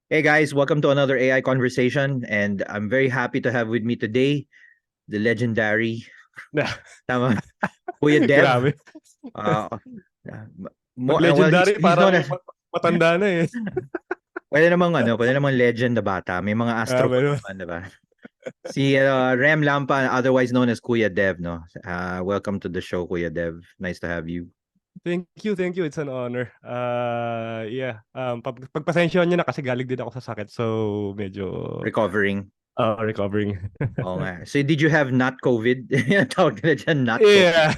Hey guys, welcome to another AI conversation, and I'm very happy to have with me today the legendary, tama, Kuya Dev. Grabe. Uh, Pag well, he's legendary, he's known parang as matanda na eh. pwede namang legend na bata. May mga astro pa Pero, naman, diba? Si Rem Lampa, otherwise known as Kuya Dev, no. Welcome to the show, Kuya Dev. Nice to have you. thank you. It's an honor. Yeah. Pagpasensyahan niyo na kasi galing din ako sa sakit. So, medyo Recovering. recovering. Oo nga. So did you have not COVID? Tawag nila dyan, not COVID. Yeah.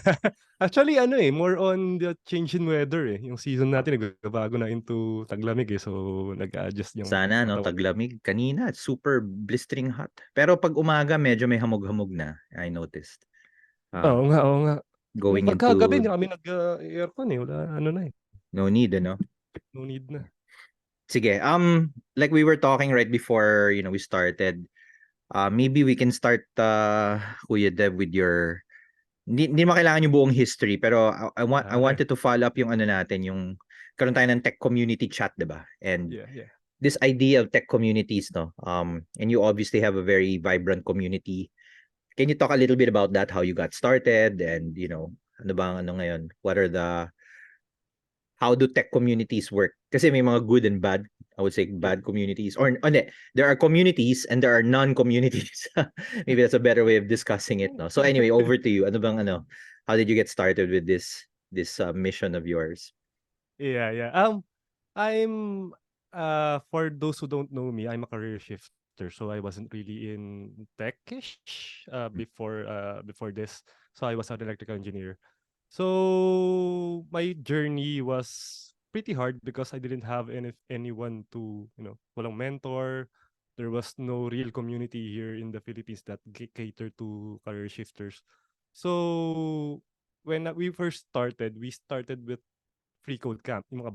Actually, more on the change in weather eh. Yung season natin, nagbabago na into taglamig eh. So, nag-adjust yung Sana, no, katawan. taglamig. Kanina, super blistering hot. Pero pag umaga, medyo may hamog-hamog na. I noticed. Uh, Oo nga. going Pagkagabi, into hindi kami nag-aircon eh. Wala, ano na eh. no need, ano? No need na. Sige, like we were talking right before, we started. Maybe we can start, Kuya Dev, with your, hindi mo kailangan yung buong history, pero I Okay. wanted to follow up yung ano natin, yung karoon tayo ng tech community chat, diba? And Yeah. this idea of tech communities, no? And you obviously have a very vibrant community. Can you talk a little bit about that, how you got started, and ano bang ano ngayon? What are the how do tech communities work? Kasi may mga good and bad. I would say Yeah. bad communities, or hindi, there are communities and there are non-communities. Maybe that's a better way of discussing it, no? So anyway, over to you. Ano bang ano? How did you get started with this mission of yours? Yeah. I'm for those who don't know me, I'm a career shifter, so I wasn't really in techish before this. So I was an electrical engineer. So my journey was pretty hard because I didn't have anyone to, walang mentor. There was no real community here in the Philippines that cater to career shifters. So when we first started, we started with free code camp. Yung mga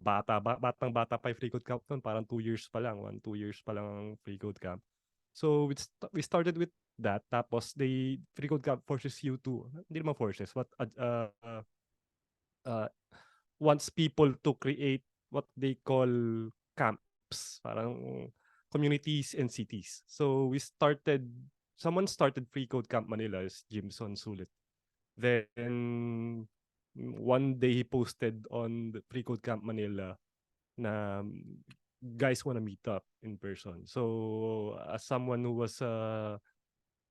batang-bata pa yung free code camp nun, parang 2 years pa lang, 1, 2 years pa lang ang free code camp. So we started with that, tapos free code camp forces you to, hindi naman forces, but uh, wants people to create what they call camps, parang communities and cities. So someone started Free Code Camp Manila, is Jimson Sulit. Then one day he posted on the Free Code Camp Manila na guys wanna meet up in person. So as someone who was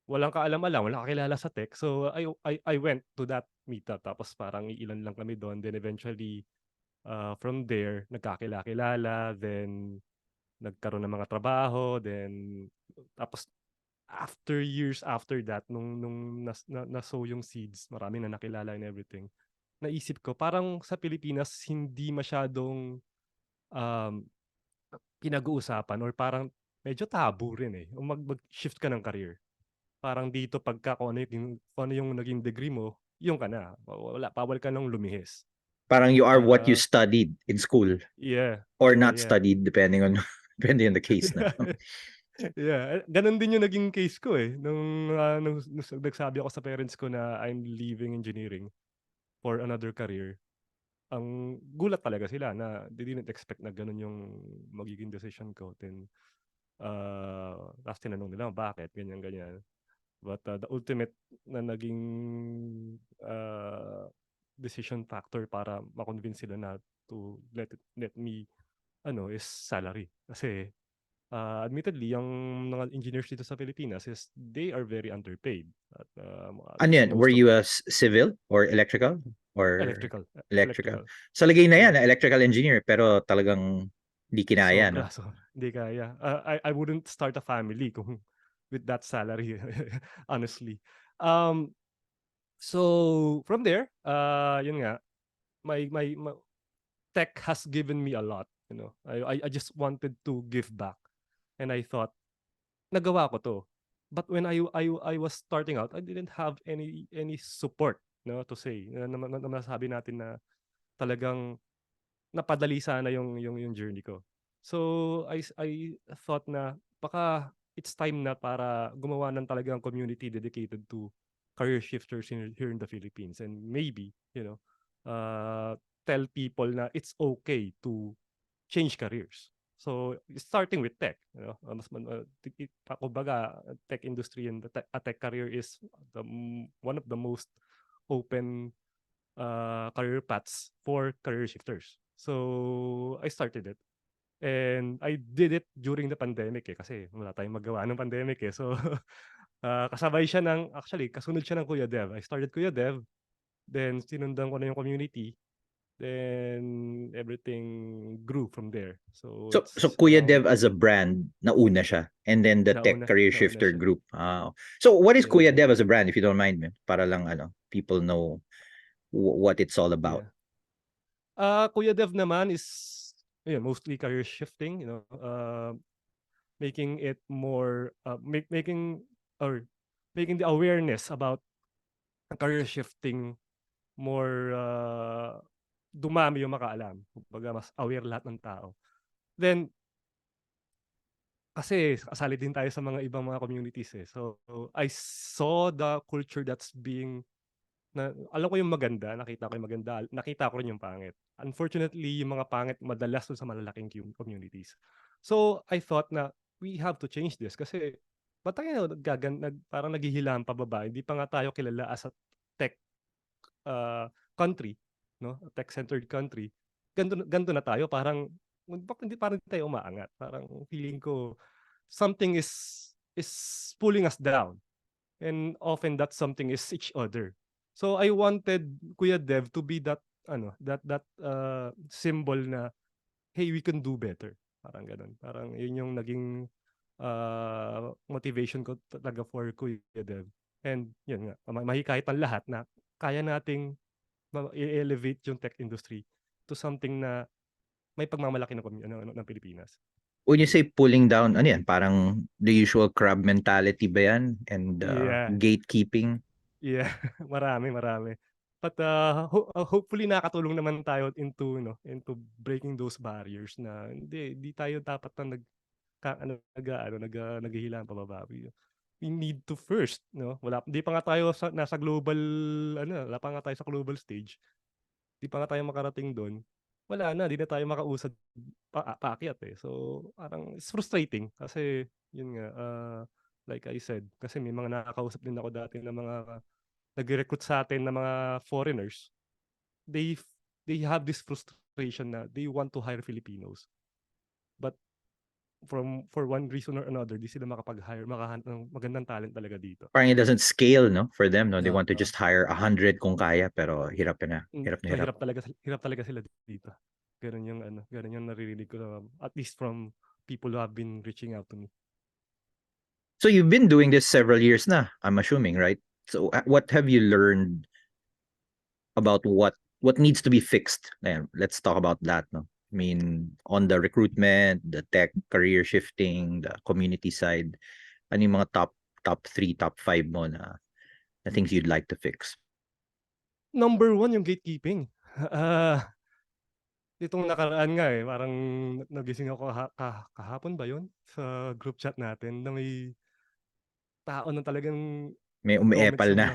walang kaalam-alam, walang kakilala sa tech, so I went to that meetup, tapos parang ilan lang kami doon. Then eventually from there nagkakilala, then nagkaroon ng mga trabaho, then tapos after years after that, nung nasow yung seeds, marami na nakilala and everything, naisip ko parang sa Pilipinas hindi masyadong um, pinag-uusapan, or parang medyo tabu rin eh kung mag-shift ka ng career. Parang dito pagka kung ano yung naging degree mo, yung ka na. Wala, bawal ka nang lumihis. Parang you are what you Uh, studied in school yeah, or yeah, not yeah. studied depending on depending on the case na. Yeah, ganun din yung naging case ko eh. Nung nagsabi ako sa parents ko na I'm leaving engineering for another career, ang gulat talaga sila na they didn't expect na ganun yung magiging decision ko. Then, tapos tinanong nila bakit, ganyan. But the ultimate na naging decision factor para ma-convince sila na to let me is salary. Kasi admittedly, yung mga engineers dito sa Pilipinas is they are very underpaid. At Ano yan? Were most of you a civil or electrical or electrical, electrical? electrical. Sa lagay na yan, Yeah. electrical engineer, pero talagang di kinaya, no? So hindi kaya. I wouldn't start a family kung with that salary, honestly. Um, so from there, yun nga, my tech has given me a lot. I just wanted to give back, and I thought nagawa ko to. But when I was starting out, I didn't have any support, no, to say na masabi natin na talagang napadali sana yung journey ko. So I thought na baka it's time na para gumawa ng talagang community dedicated to career shifters here in the Philippines, and maybe, uh, tell people na it's okay to change careers. So starting with tech, kumbaga, tech industry and a tech career is one of the most open career paths for career shifters. So I started it. And I did it during the pandemic kasi wala tayong magawa ng pandemic So kasabay siya actually kasunod siya ng Kuya Dev. I started Kuya Dev, then sinundan ko na yung community, then everything grew from there. So So it's Kuya around Dev as a brand, nauna siya. And then the Tech Career nauna Shifter siya. group. So what is Kuya Yeah. Dev as a brand, if you don't mind, man? Para lang people know what it's all about. Yeah. Kuya Dev naman is mostly career shifting, making it more making the awareness about career shifting more dumami yung makaalam. Kumbaga mas aware lahat ng tao. Then kasi kasali din tayo sa mga ibang mga communities So I saw the culture that's being alam ko yung maganda, nakita ko yung maganda, nakita ko rin yung pangit. Unfortunately, yung mga pangit madalas dun sa malalaking communities. So I thought na we have to change this kasi ba't tayo parang naghihila ang pababa, hindi pa nga tayo kilala as a tech country, no? A tech-centered country. Ganto na tayo, parang parang hindi tayo umaangat. Parang feeling ko something is pulling us down. And often that something is each other. So I wanted Kuya Dev to be that symbol na hey, we can do better. Parang ganun. Parang yun yung naging motivation ko talaga for Kuya Dev. And yun nga, mahikayat ang lahat na kaya nating i-elevate yung tech industry to something na may pagmamalaki ng Pilipinas. When you say pulling down, ano yan? Parang the usual crab mentality ba yan? And Yeah. gatekeeping? Yeah, marami. But hopefully nakatulong naman tayo into breaking those barriers na hindi tayo dapat na naghihilang pababa. We need to first, hindi pa nga tayo nasa global wala pa nga tayo sa global stage. Hindi pa nga tayo makarating doon. Wala na, hindi na tayo makausad paakyat So parang it's frustrating kasi yun nga like I said, kasi may mga nakakausap din ako dati ng mga nagre-recruit sa atin na mga foreigners. They have this frustration na they want to hire Filipinos. But for one reason or another, di sila makapag-hire, makahanap ng magandang talent talaga dito. Parang it doesn't scale, no? For them, no? They want to just hire 100 kung kaya, pero hirap na. Hirap na hirap. Hirap talaga sila dito. Ganun yung naririnig ko, at least from people who have been reaching out to me. So you've been doing this several years na, I'm assuming, right? So what have you learned about what needs to be fixed? Let's talk about that, no? I mean, on the recruitment, the tech career shifting, the community side, ano yung mga top 3, top 5 mo na things you'd like to fix? Number 1 yung gatekeeping. Itong nakaraan nga parang nagising ako kahapon ba yun? Sa group chat natin na may tao na talagang May nag-comment umiepal sa na.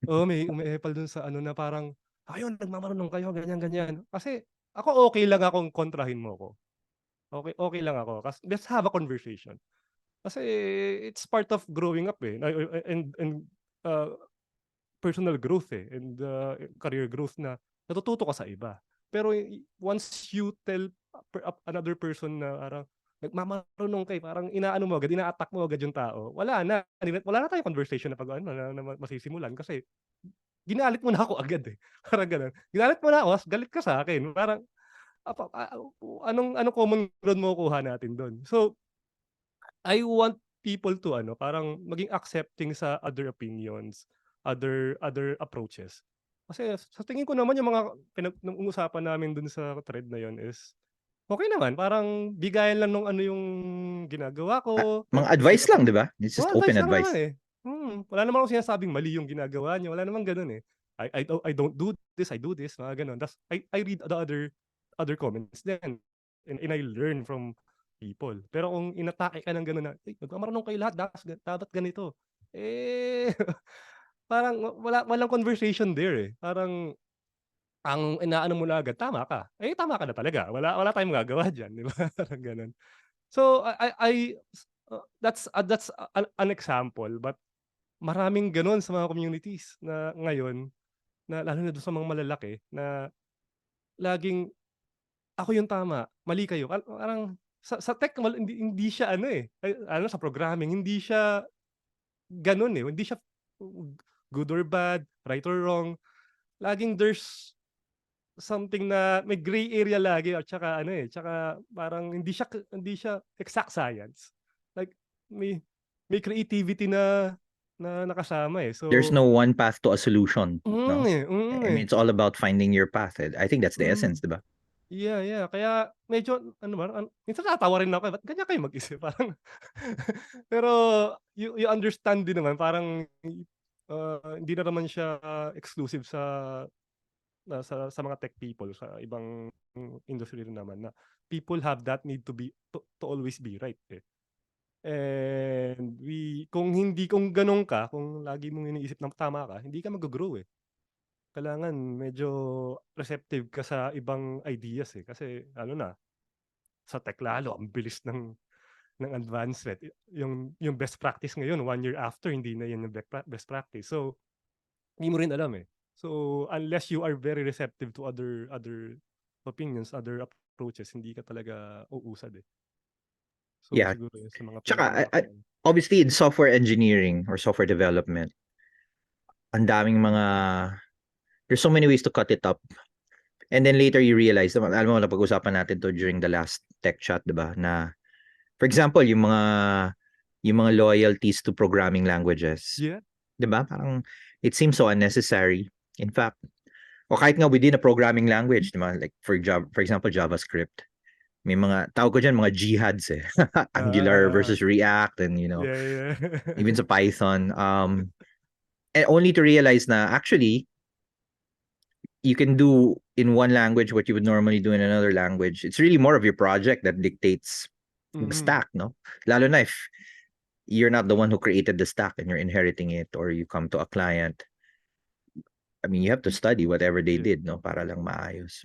mga may umiepal dun sa na parang, ayun, nagmamarunong kayo, ganyan. Kasi ako okay lang akong kontrahin mo ko. Okay lang ako. Let's have a conversation. Kasi it's part of growing up and personal growth and career growth na natututo ka sa iba. Pero once you tell another person na parang nagmamarunong kayo, parang inaano mo agad, ina-attack mo agad yung tao, wala na tayong conversation na na masisimulan kasi ginalit mo na ako agad Parang gano'n. Ginalit mo na ako, galit ka sa akin. Parang anong common ground makukuha natin do'n? So, I want people to parang maging accepting sa other opinions, other approaches. Kasi sa tingin ko naman yung mga pinag-uusapan namin dun sa thread na yun is okay naman, parang bigayan lang nung yung ginagawa ko. Mga advice lang, 'di ba? It's just open Advice lang advice. naman wala naman akong sinasabing mali yung ginagawa niyo, wala namang gano'n I don't do this, I do this, mga gano'n. Tas I read the other comments then and I learn from people. Pero kung inatake ka ng gano'n na, nagmamarunong kayo lahat, dapat ganito." Parang walang conversation there Parang ang inaano mo na agad, tama ka. Tama ka na talaga. Wala tayong magagawa diyan, 'di ba? Parang gano'n. So that's an example, but maraming gano'n sa mga communities na ngayon, na lalo na dun sa mga malalaki na laging, "Ako yung tama, mali kayo." Parang sa tech hindi siya ano, ay ano sa programming hindi siya gano'n, hindi siya good or bad, right or wrong. Laging there's something na may gray area lagi at saka ano, tsaka parang hindi siya exact science. Like may creativity na nakasama, There's So no one path to a solution, no? I mean, eh. it's all about finding your path. I think that's the Mm. essence, di ba? Yeah. Kaya medyo ano ba, minsan natatawa rin ako, ba't ganyan kayo mag-isip parang pero you understand din naman parang, hindi na naman siya exclusive sa mga tech people, sa ibang industry rin naman na people have that need to always be right, And kung gano'n ka, kung lagi mong iniisip na tama ka, hindi ka maggo-grow, Kailangan medyo receptive ka sa ibang ideas, kasi ano na, sa tech lalo ang bilis ng advancement. Yung best practice ngayon 1 year after hindi na 'yan yung best practice. So, hindi mo rin alam, So, unless you are very receptive to other opinions, other approaches, hindi ka talaga uusad, So, Yeah. siguro yun sa mga Tsaka, pinaka obviously, in software engineering or software development, ang daming there's so many ways to cut it up. And then later you realize, alam mo, napag-usapan natin to during the last tech chat, di ba? Na, for example, yung mga loyalties to programming languages, Yeah. di ba? Parang, it seems so unnecessary. In fact, o kahit nga within a programming language, di ba? Like, for example, JavaScript. May mga, tawag ko dyan, mga jihads Angular Ah, versus React and, yeah. even sa Python. And only to realize na actually, you can do in one language what you would normally do in another language. It's really more of your project that dictates the Mm. stack, no? Lalo na if you're not the one who created the stack and you're inheriting it, or you come to a client. I mean, you have to study whatever they Yeah. did, no? Para lang maayos.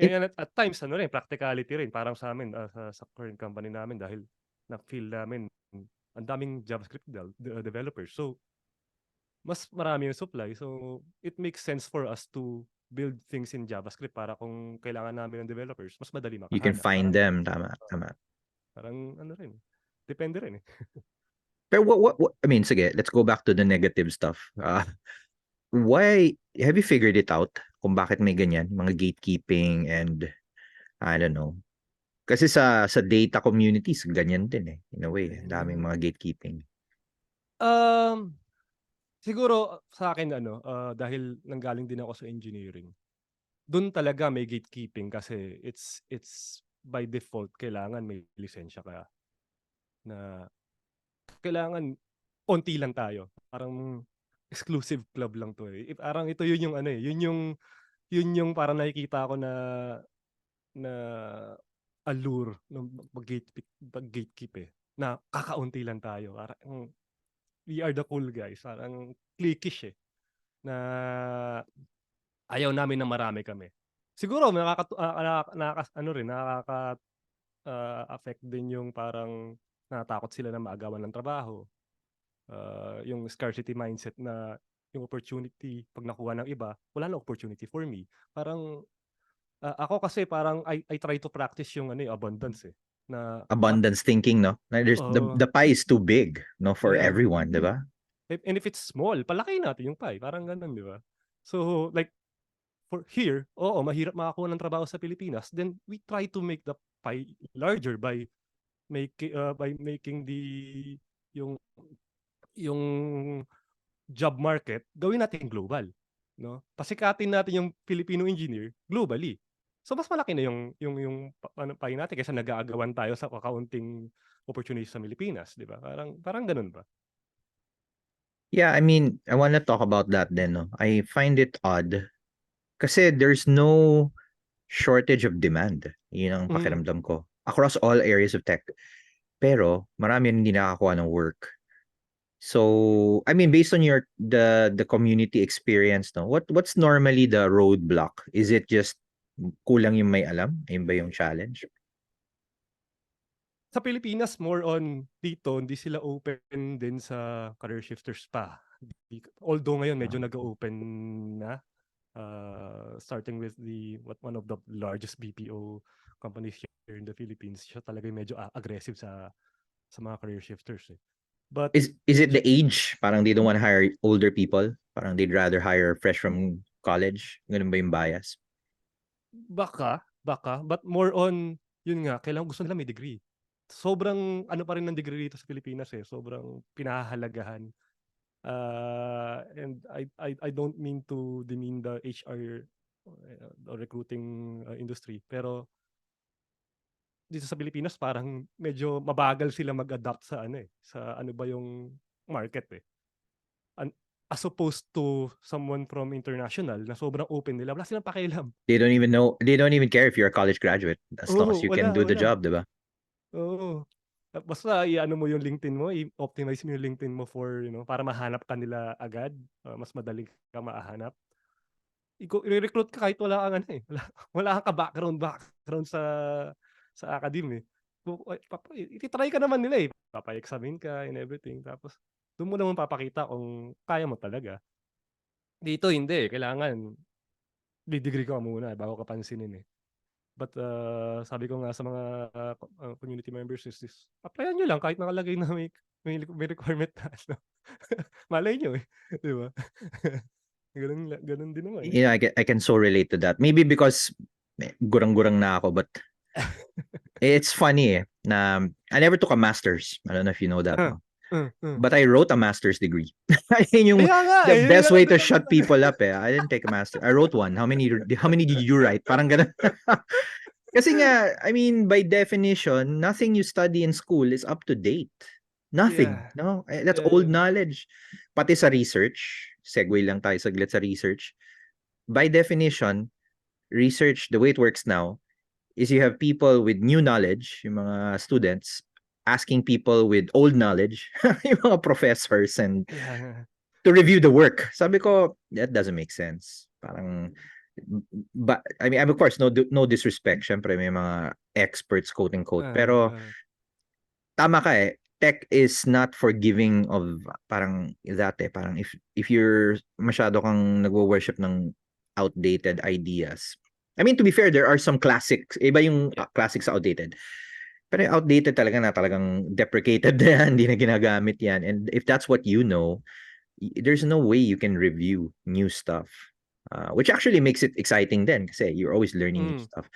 Yan at times ano rin practicality rin parang sa'min, sa current company namin dahil na-feel namin ang daming JavaScript developers. So, mas marami yung supply. So, it makes sense for us to build things in JavaScript para kung kailangan namin ng developers, mas madali You can makahanap. find Parang them, tama, tama. parang ano rin, depende rin, Pero what I mean, sige, let's go back to the negative stuff. Why, have you figured it out kung bakit may ganyan, mga gatekeeping and I don't know. Kasi sa data communities, ganyan din in a way. Ang daming Mm. mga gatekeeping. Um, siguro sa'kin ano, dahil nanggaling din ako sa engineering, dun talaga may gatekeeping kasi it's by default kailangan may lisensya ka na kailangan onti lang tayo. Parang exclusive club lang 'to, Parang ito yun yung ano, yun yung parang nakikita ko na allure nung pag-gatekeep, na kakaunti lang tayo. Parang we are the cool guys. Parang cliquish, na ayaw namin ng marami kami. Siguro ano rin, affect din yung parang natatakot sila na maagawan ng trabaho. Yung scarcity mindset na yung opportunity 'pag nakuha ng iba, wala na opportunity for me. Parang, ako kasi parang I try to practice yung ano, abundance, na Abundance thinking, no? Na there's oo, the pie is too big, no, for yeah. everyone, di ba? And if it's small, palakihin natin yung pie, parang gano'n, 'di ba? So, like for here, oo, mahirap makakuha ng trabaho sa Pilipinas, then we try to make the pie larger by making yung yung job market gawin natin global, 'no? Pasikatin natin yung Filipino engineer globally. So mas malaki na yung pie natin kaysa nag-aagawan tayo sa kakaunting opportunities sa Pilipinas, 'di ba? Parang gano'n ba? Yeah, I mean, I want to talk about that then, no? I find it odd kasi there's no shortage of demand. Yun ang Mm. pakiramdam ko. Across all areas of tech. Pero marami rin hindi nakakakuha ng work. So, I mean, based on the community experience, no, what's normally the roadblock? Is it just kulang yung may alam? Ayun ba yung challenge? Sa Pilipinas, more on dito, hindi sila open din sa career shifters pa. Although ngayon medyo nag-open na, starting with one of the largest BPO companies here in the Philippines. Siya talaga yung medyo aggressive sa mga career shifters eh. But Is it the age? Parang they don't want to hire older people? Parang they'd rather hire fresh from college? Ganun ba yung bias? baka, but more on, yun nga, kailangan gusto nila may degree. Sobrang ano pa rin ng degree dito sa Pilipinas eh. Sobrang pinahahalagahan. And I don't mean to demean the HR or recruiting industry, pero dito sa Pilipinas parang medyo mabagal sila mag-adapt sa ano eh, sa ano ba yung market eh. An- as opposed to someone from international na sobrang open nila, wala silang pakialam. They don't even know, they don't even care if you're a college graduate as long as Oo, you can do the wala. job, diba? Oo. Basta i-ano mo yung LinkedIn mo, i-optimize mo yung LinkedIn mo for, para mahanap ka nila agad, mas madali ka mahanap. I-recruit ka kahit wala kang ano eh, wala kang background sa academe eh. I-try ka naman nila eh. Papa-examine ka and everything. Tapos doon mo naman papakita kung kaya mo talaga. Dito hindi eh. Kailangan degree ka muna bago ka pansinin eh. But sabi ko nga sa mga community members is applyan nyo lang kahit nakalagay na may requirement na ano. Malay nyo eh. Di ba? Ganun din naman eh. You know, I can so relate to that. Maybe because gurang-gurang na ako, but it's funny eh, na I never took a master's. I don't know if you know that, Ah, no? uh, uh. But I wrote a master's degree. Yun yung Kaya nga the eh. best way to shut people up eh. I didn't take a master. I wrote one. How many did you write? Parang ganun. Kasi nga, I mean, by definition, nothing you study in school is up to date. Nothing, Yeah. no? That's old knowledge. Pati sa research, segue lang tayo saglit sa research. By definition, research, the way it works now, is you have people with new knowledge, yung mga students, asking people with old knowledge, yung mga professors, and Yeah. to review the work. Sabi ko, that doesn't make sense. Parang, but I mean, of course, no disrespect. Syempre, may mga experts, quote unquote. Pero, tama ka eh. Tech is not forgiving of parang that eh. Parang if you're masyado kang nagwo-worship ng outdated ideas. I mean, to be fair, there are some classics. Iba yung classics sa outdated. Pero yung outdated talaga na talagang deprecated na yan, hindi na ginagamit yan. And if that's what you know, there's no way you can review new stuff. Which actually makes it exciting then kasi you're always learning new stuff.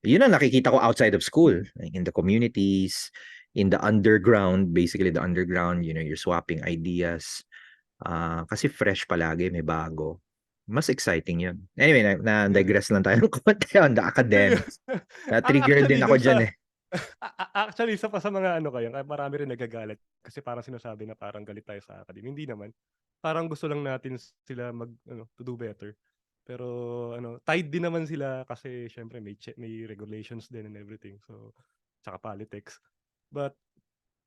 Yun ang nakikita ko outside of school, like in the communities, in the underground, basically the underground, you're swapping ideas. Kasi fresh palagi, may bago. Mas exciting yun. Anyway, Yeah. na-digress lang tayo ng konti on the academics. Na-trigger din Actually, ako dun dyan sa eh. actually, isa pa sa mga ano kayo, marami rin nagagalit kasi parang sinasabi na parang galit tayo sa academy. Hindi naman. Parang gusto lang natin sila to do better. Pero tied din naman sila kasi syempre may regulations din and everything. So, tsaka politics. But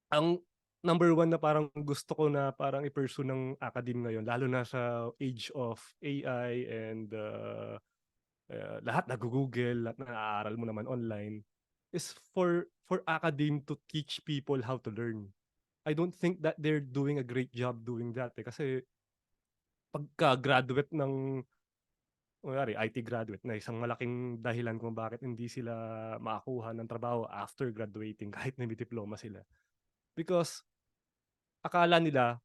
ang number one na parang gusto ko na parang i-pursue ng academe ngayon, lalo na sa age of AI and lahat nag-google, lahat na-aaral mo naman online, is for academe to teach people how to learn. I don't think that they're doing a great job doing that eh. Kasi pagka-graduate ng kunwari, IT graduate na isang malaking dahilan kung bakit hindi sila makakuha ng trabaho after graduating kahit na may diploma sila. Because akala nila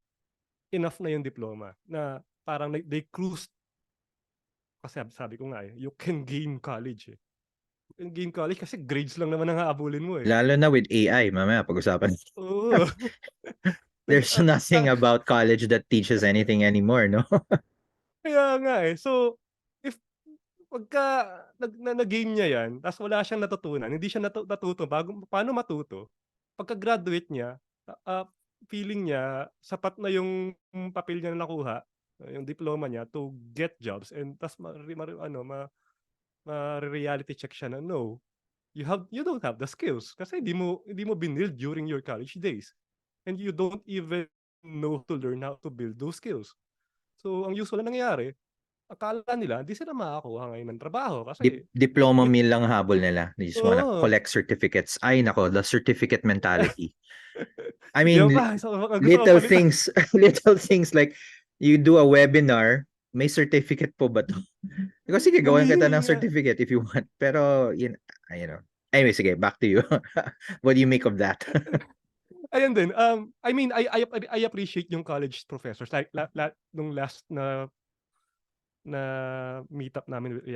enough na yung diploma na parang they cruise kasi sabi ko nga eh, you can gain college eh. You can gain college kasi grades lang naman ang haabulin mo eh. Lalo na with AI, mamaya pag-usapan. Oo. There's nothing about college that teaches anything anymore, no? Kaya nga eh. So, if pagka na-gain niya yan, tapos wala siyang natutunan, hindi siya natuto paano matuto, pagka-graduate niya, feeling niya sapat na yung papel niya na nakuha, yung diploma niya to get jobs and tas ma-reality check siya na no, you don't have the skills kasi hindi mo binild during your college days and you don't even know to learn how to build those skills. So ang usual na nangyayari, akala nila hindi sila makakuha ngayon ng trabaho kasi Diploma mill lang habol nila. They just wanna oo. collect certificates. Ay nako, the certificate mentality. I Yan mean, pa, so, gusto ko little palitan. things, little things like you do a webinar, may certificate po ba to? Ikaw, sige, gawan kita Hindi ng nga. certificate if you want. Pero, you know. Anyway, sige, back to you. What do you make of that? Ayun din, I mean, I appreciate yung college professors like nung last na meetup namin with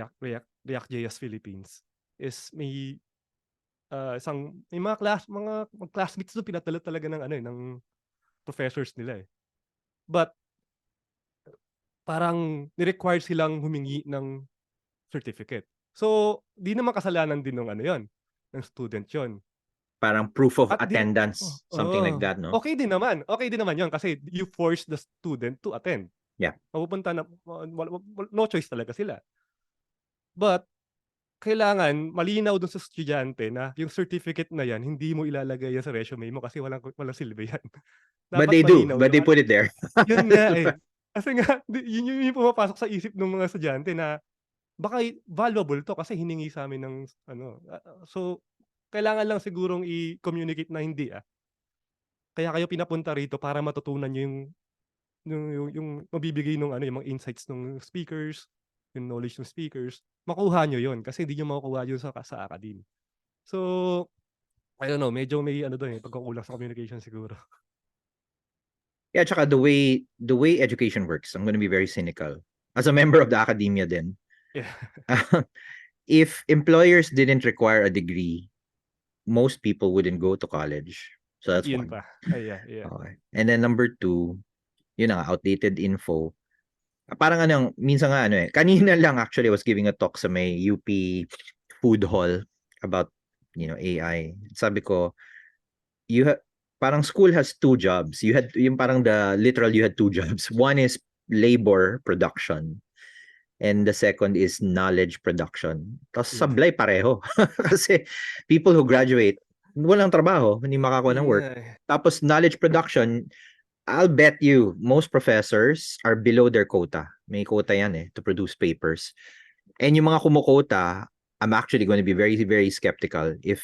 React.js Philippines is may mga classmates doon pinadala talaga ng ano, ng professors nila, eh. But parang ni-require silang humingi ng certificate. So, 'di naman kasalanan din nung ano yon ng student yon. Parang proof of At di attendance, something like that, no? okey din naman yon kasi you force the student to attend. Yeah. Mapupunta na no choice talaga sila. But kailangan malinaw dun sa estudyante na yung certificate na yan hindi mo ilalagay yan sa resume mo kasi walang silbi yan. But Dapat they do, malinaw but they yung put it there. yun nga, eh. Kasi nga yun yung pumapasok sa isip ng mga estudyante na baka valuable 'to kasi hiningi sa'min ng ano, so kailangan lang sigurong i-communicate na hindi, kaya kayo pinapunta rito para matutunan niyo yung mabibigay nung ano, yung mga insights nung speakers, yung knowledge ng speakers, makuha niyo yun kasi hindi niyo makukuha yun sa academe. So, I don't know, medyo may ano dun, pagkukulang sa communication siguro. Yeah, tsaka the way education works, I'm gonna be very cynical. As a member of the academia then, Yeah, if employers didn't require a degree, most people wouldn't go to college. So that's yun one. pa. Ay, yeah. Okay. And then number two, yun na nga, outdated info. Parang ano, minsan nga ano kanina lang actually I was giving a talk sa may UP food hall about, AI. Sabi ko, parang school has two jobs. You had, yung parang you had two jobs. One is labor production and the second is knowledge production. Tapos Yeah. sablay pareho. Kasi people who graduate, walang trabaho, hindi makakuha Yun ng nga, work. eh. Tapos knowledge production, I'll bet you most professors are below their quota. May quota yan to produce papers. And yung mga kumukota, I'm actually going to be very, very skeptical if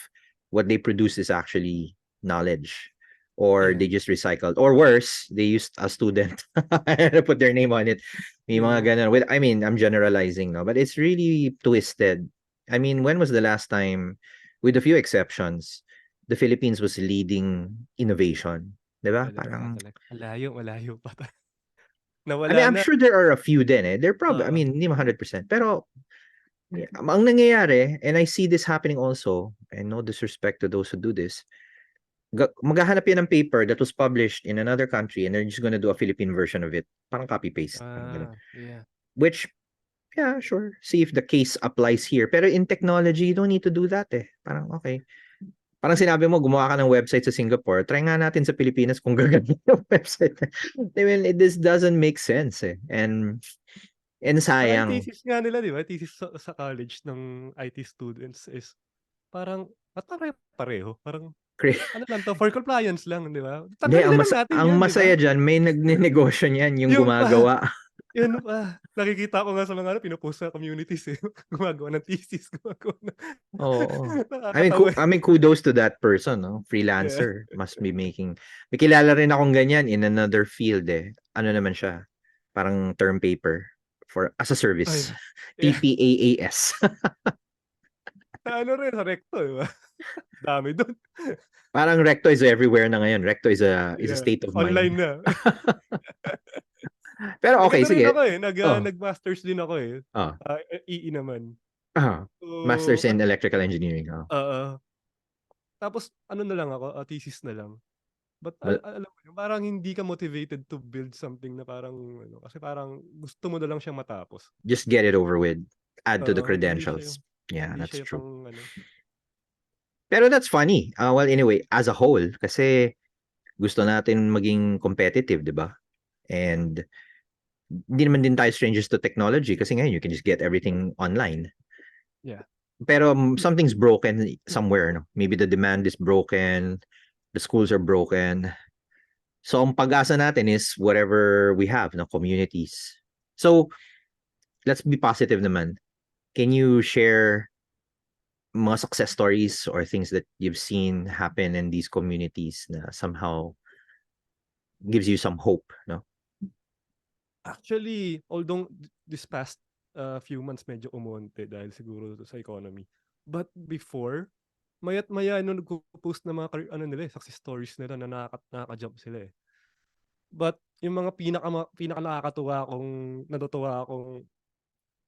what they produce is actually knowledge or Yeah. they just recycled. Or worse, they used a student to put their name on it. May Yun mga nga. ganun. I mean, I'm generalizing, no? But it's really twisted. I mean, when was the last time, with a few exceptions, the Philippines was leading innovation? Diba? Wala Parang, talaga. Malayo pa I mean, nawala I'm na. sure there are a few din They're probably, I Oo. mean, hindi 100%. Pero, ang nangyayari, and I see this happening also, and no disrespect to those who do this, maghahanap yan ng paper that was published in another country and they're just gonna do a Philippine version of it. Parang copy-paste. Parang ganun. Yeah. Which, yeah, sure. See if the case applies here. Pero in technology, you don't need to do that Parang, okay. Parang sinabi mo, gumawa ka ng website sa Singapore, try nga natin sa Pilipinas kung gagawin yung website. I mean, this doesn't make sense And Saka yung sayang. thesis nga nila, 'di ba? Thesis sa college ng IT students is parang pare-pareho. Parang ano lang 'to, for compliance lang, 'di ba? Hindi, Tanggalin na lang natin ang 'yan, 'di ba? masaya dyan, may nagnenegosyo niyan yung Yun pa, gumagawa. yun pa. Nakikita ko nga sa mga pino-post sa communities, gumagawa ng thesis, gumagawa ng Oo. nakakatawa. I mean, kudos to that person, no? Yeah. Freelancer. Must be making... May kilala rin akong ganyan in another field Ano naman siya? Parang term paper as a service. Ay, yeah. TPAAS. Sa ano rin, sa Recto, 'di ba? Dami dun. Parang Recto is everywhere na ngayon. Recto is a Yeah, state of mind. online na. Pero okay, Nag-ano rin sige. ako, Oh. nag-masters din ako, Oh. EE naman. Masters So, in Electrical Engineering. Oh. oo. Tapos ano na lang ako, thesis na lang. But Well, alam mo yun, parang hindi ka motivated to build something na parang ano, kasi parang gusto mo na lang siyang matapos. just get it over with. Add to the Oo, hindi siya credentials. yung Yeah, hindi that's siya yung true. pang ano. Pero that's funny. Well, anyway, as a whole, kasi gusto natin maging competitive, di ba? And hindi naman din tayo strangers to technology kasi ngayon you can just get everything online. Yeah. Pero something's broken somewhere, no? Maybe the demand is broken, the schools are broken. So ang pag-asa natin is whatever we have, no, communities. So let's be positive naman. Can you share mga success stories or things that you've seen happen in these communities na somehow gives you some hope, no? Actually, although this past few months medyo umonte dahil siguro sa economy. But before, maya't maya nung nagpo-post ng mga ano nila, success stories nila na nakaka-jump sila eh. But yung mga pinaka nakakatuwa kong natutuwa akong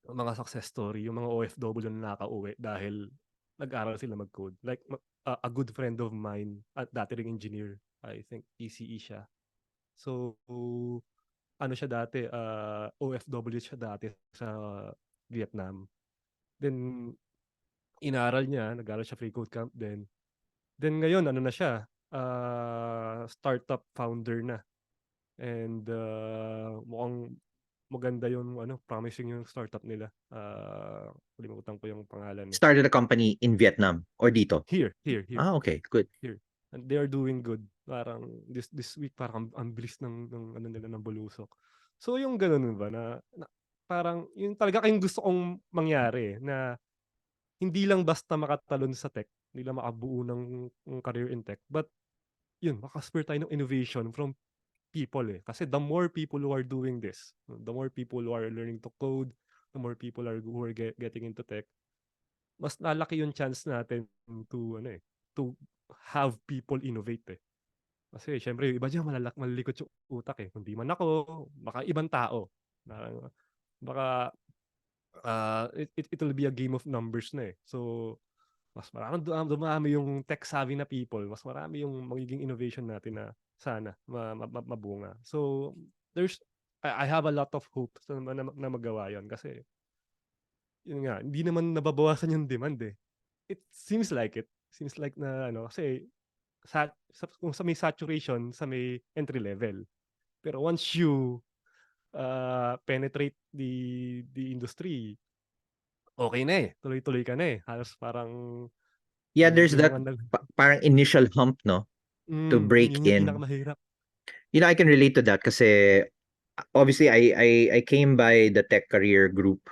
mga success story, yung mga OFW na nakauwi dahil nag-aral sila mag-code. Like a good friend of mine, at dati ring engineer, I think PCE siya. So ano siya dati, OFW siya dati sa Vietnam. Then inaral niya, nag-aral siya free code camp din. Then ngayon ano na siya, startup founder na. And mukhang maganda yung ano, promising yung startup nila. Kalimutan ko yung pangalan eh. Started a company in Vietnam or dito? Here. Ah, okay, good. Here. And they are doing good. Parang this week parang ang bilis ng ano nila ng bulusok. So yung ganun ba na parang yung talaga kayong gusto kong mangyari na hindi lang basta makatalon sa tech, hindi lang makabuo ng career in tech, but yun, makaspur tayo ng innovation from people eh. Kasi the more people who are doing this, the more people who are learning to code, the more people who are getting into tech, mas lalaki yung chance natin to ano eh, to have people innovate eh. Kasi syempre yung iba diyan malilikot yung utak eh. Hindi man ako, baka ibang tao. Na baka it will be a game of numbers na eh. So mas marami dumami yung tech savvy na people, mas marami yung magiging innovation natin na sana mabunga. So I have a lot of hope na magawa yon kasi yun nga, hindi naman nababawasan yung demand eh. It seems like it. Seems like na ano, kasi kung sa may saturation, sa may entry level. Pero once you penetrate the industry, okay na eh. Tuloy-tuloy ka na eh. Halos parang Yeah, there's yung that mga parang initial hump, no, to break yun yung in. pinakamahirap. You know, I can relate to that kasi obviously I came by the tech career group